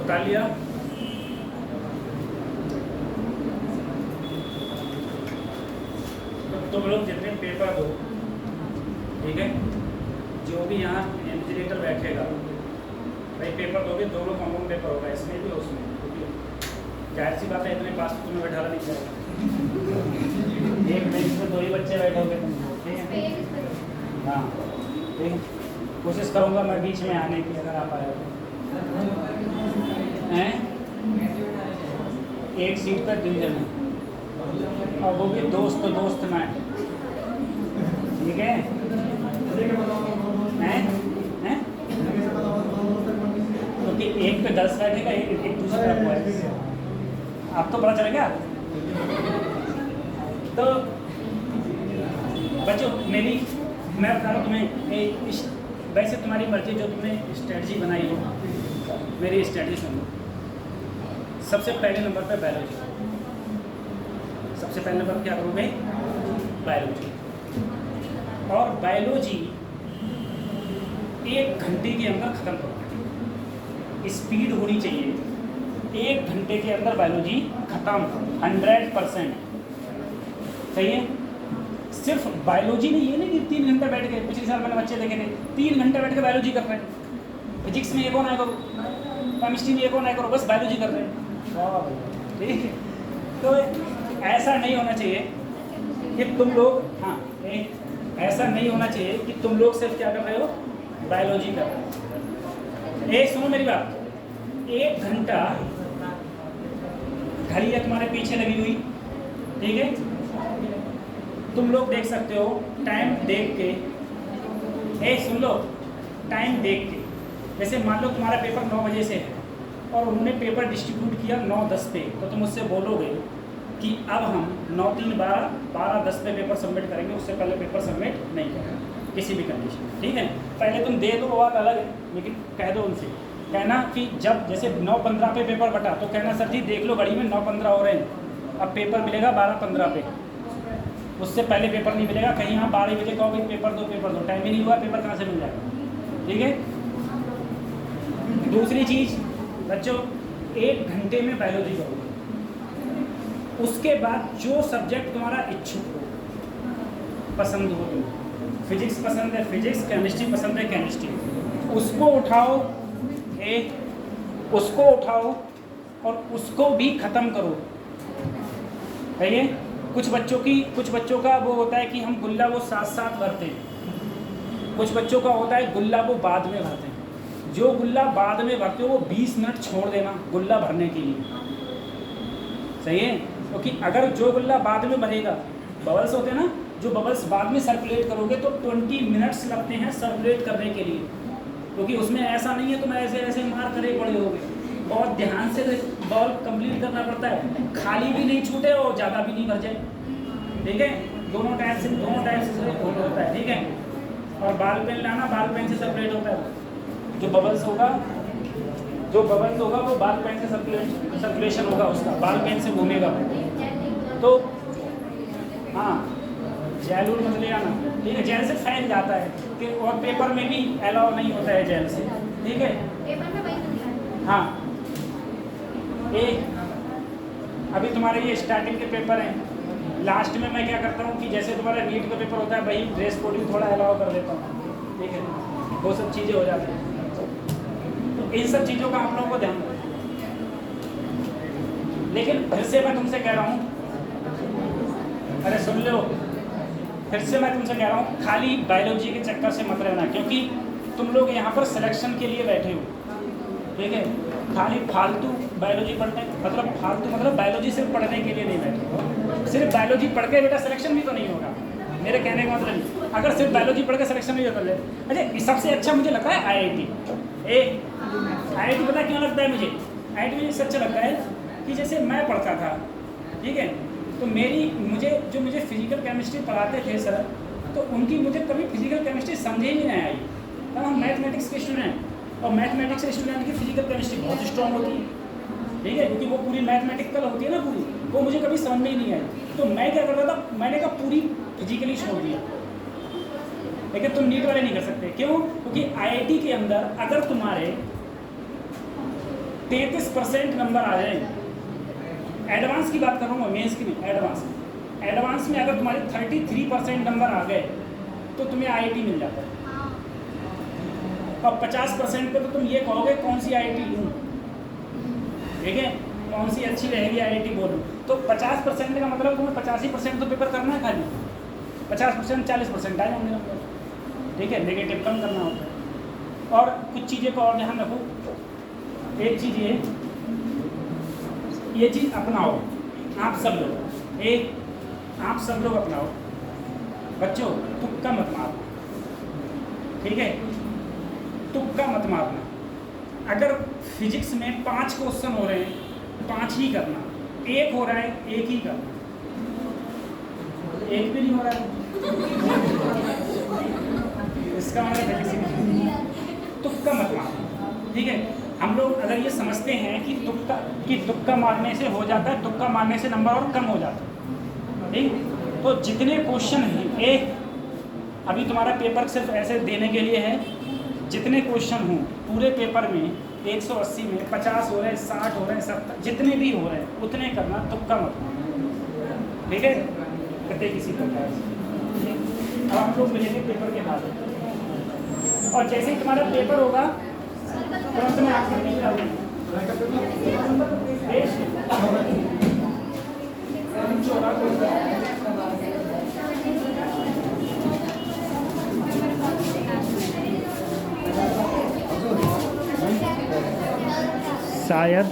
बता लिया। तुम लोग जितने पेपर दो, ठीक है, जो भी यहाँ इन्विजिलेटर बैठेगा, भाई पेपर दोगे, दोनों कॉमन पेपर होगा, इसमें भी उसमें, जाहिर सी बात है इतने पास तो तुम्हें बैठाना नहीं चाहिए। एक बेंच पर 2 ही बच्चे बैठोगे तुम, ठीक है? हाँ, ठीक है, कोशिश करूँगा मैं बीच में आने की, अगर आप आए तो। हैं? एक सीट पर 2 जने, और वो भी दोस्त में, ठीक है? हैं? क्योंकि एक पे 10 बैठेगा, एक दूसरी तरफ है। आप तो पता चलेगा। तो बच्चों मैं बता रहा हूँ तुम्हें, वैसे तुम्हारी मर्जी, जो तुमने स्ट्रेटजी बनाई हो, मेरी स्ट्रेटजी सुनो। सबसे पहले नंबर पे बायोलॉजी, सबसे पहले नंबर क्या करोगे? बायोलॉजी। और बायोलॉजी 1 घंटे के अंदर खत्म करो, स्पीड होनी चाहिए 1 घंटे के अंदर बायोलॉजी खत्म, 100%। सही है? सिर्फ बायोलॉजी नहीं, ये नहीं कि 3 घंटे बैठ गए। पिछले साल मैंने बच्चे देखे थे 3 घंटे बैठ के बायोलॉजी कर रहे हैं, फिजिक्स में एक और ना करो, केमिस्ट्री में एक और ना करो, बस बायोलॉजी कर रहे हैं। ठीक है? तो ऐसा नहीं होना चाहिए कि तुम लोग, हाँ, ऐसा नहीं होना चाहिए कि तुम लोग सिर्फ क्या कर रहे हो? बायोलॉजी कर रहे हो। सुनो मेरी बात, 1 घंटा घड़ी है तुम्हारे पीछे लगी हुई, ठीक है? तुम लोग देख सकते हो टाइम देख के, सुन लो, टाइम देख के। जैसे मान लो तुम्हारा पेपर 9 बजे से है और उन्होंने पेपर डिस्ट्रीब्यूट किया 9:10 पे, तो तुम उससे बोलोगे कि अब हम 9-3-12, 12:10 पे पेपर सबमिट करेंगे, उससे पहले पेपर सबमिट नहीं करेंगे किसी भी कंडीशन में, ठीक है? पहले तुम दे दो, वो बात अलग है, लेकिन कह दो उनसे कहना कि जब जैसे 9:15 पे पेपर बटा तो कहना सर जी देख लो घड़ी में 9:15 हो रहे हैं, अब पेपर मिलेगा 12:15 पे, उससे पहले पेपर नहीं मिलेगा। कहीं हाँ 12 बजे कहोगे पेपर दो, टाइम ही नहीं हुआ, पेपर कहाँ से मिल जाएगा। ठीक है। दूसरी चीज़ बच्चों, 1 घंटे में बायोलॉजी करोगे, उसके बाद जो सब्जेक्ट तुम्हारा इच्छुक हो, पसंद हो, फिजिक्स पसंद है फिजिक्स, केमिस्ट्री पसंद है केमिस्ट्री, उसको उठाओ, उसको उठाओ और उसको भी ख़त्म करो। है ये कुछ बच्चों का वो होता है कि हम गुल्ला वो साथ भरते हैं, कुछ बच्चों का होता है गुल्ला वो बाद में भरते हैं। जो गुल्ला बाद में भरते हो वो 20 मिनट छोड़ देना गुल्ला भरने के लिए, सही है। क्योंकि अगर जो गुल्ला बाद में भरेगा, बबल्स होते हैं ना, जो बबल्स बाद में सर्कुलेट करोगे तो 20 मिनट्स लगते हैं सर्कुलेट करने के लिए, क्योंकि उसमें ऐसा नहीं है तुम ऐसे ऐसे मार करे पड़े होगे, बहुत ध्यान से बॉल कंप्लीट करना पड़ता है, खाली भी नहीं छूटे और ज़्यादा भी नहीं भर जाए। ठीक है, दोनों टाइप से होता है। ठीक है, और बाल पेन लाना, बाल पेन से सर्कुलेट होता है। जो बबल्स होगा वो बाल पेन से सर्कुलेशन होगा, उसका बाल पेन से घूमेगा। तो हाँ, जेल मत ले आना। ठीक है, जेल से फैल जाता है कि, और पेपर में भी अलाउ नहीं होता है जेल से। ठीक है, हाँ। अभी तुम्हारे ये स्टार्टिंग के पेपर हैं, लास्ट में मैं क्या करता हूँ कि जैसे तुम्हारा नीट का पेपर होता है, वही ड्रेस कोड भी थोड़ा अलाउ कर देता हूँ। ठीक है, वो सब चीज़ें हो जाती हैं। तो इन सब चीज़ों का आप लोगों को ध्यान रखना। लेकिन फिर से मैं तुमसे कह रहा हूँ, अरे सुन लो, फिर से मैं तुमसे कह रहा हूँ, खाली बायोलॉजी के चक्कर से मत रहना, क्योंकि तुम लोग यहाँ पर सिलेक्शन के लिए बैठे हो। ठीक है, खाली फालतू बायोलॉजी पढ़ने मतलब बायोलॉजी सिर्फ पढ़ने के लिए नहीं बैठे। सिर्फ बायोलॉजी पढ़ के बेटा सिलेक्शन भी तो नहीं होगा, मेरे कहने का मतलब। अगर सिर्फ बायोलॉजी पढ़ के सिलेक्शन नहीं होता। अच्छा, सबसे अच्छा मुझे लगता है IIT। IIT पता क्यों लगता है मुझे? IIT मुझे इससे अच्छा लगता है कि जैसे मैं पढ़ता था, ठीक है, तो मुझे फिजिकल केमिस्ट्री पढ़ाते थे सर, तो उनकी मुझे कभी फिजिकल केमिस्ट्री समझ ही नहीं आई। तब हम मैथमेटिक्स के स्टूडेंट, और मैथमेटिक्स के स्टूडेंट की फिजिकल केमिस्ट्री बहुत स्ट्रॉन्ग होती है। ठीक है, क्योंकि वो पूरी मैथमेटिकल होती है ना पूरी, वो मुझे कभी समझ में ही नहीं आई। तो मैं क्या करता था, मैंने कहा पूरी फिजिकली छोड़ दिया। लेकिन तुम नीट वाले नहीं कर सकते, क्यों? क्योंकि IIT के अंदर अगर तुम्हारे 33% नंबर आ जाए, एडवांस की बात कर रहा हूँ, मेंस की नहीं, एडवांस में अगर तुम्हारे 33% नंबर आ गए तो तुम्हें IIT मिल जाता है। और 50% पे तो तुम ये कहोगे कौन सी IIT लूँ, ठीक है, कौन सी अच्छी रहेगी IIT बोलूँ। तो 50% का मतलब तुम्हें 85% तो पेपर करना है, खाली 50% 40% आए होंगे नंबर। ठीक है, नेगेटिव कम करना होता है। और कुछ चीज़ें को और ध्यान रखो। एक चीज़ ये चीज़ अपनाओ आप सब लोग, आप सब लोग अपनाओ बच्चों, तुक्का मत मारना। ठीक है, तुक्का मत मारना। अगर फिजिक्स में 5 क्वेश्चन हो रहे हैं, 5 ही करना, 1 हो रहा है 1 ही करना, 1 भी नहीं हो रहा है इसका मतलब तुक्का मत मारना। ठीक है, हम लोग अगर ये समझते हैं कि तुक्का मारने से हो जाता है, तुक्का मारने से नंबर और कम हो जाता है। ठीक, तो जितने क्वेश्चन हैं, अभी तुम्हारा पेपर सिर्फ ऐसे देने के लिए है, जितने क्वेश्चन हों पूरे पेपर में 180 में 50 हो रहे हैं, 60 हो रहे हैं, 70 जितने भी हो रहे हैं उतने करना, तुक्का मत मारना। ठीक है, करते किसी प्रकार से। अब हम लोग मिलेंगे पेपर के बाद, और जैसे ही तुम्हारा पेपर होगा तुरंत में आपको शायद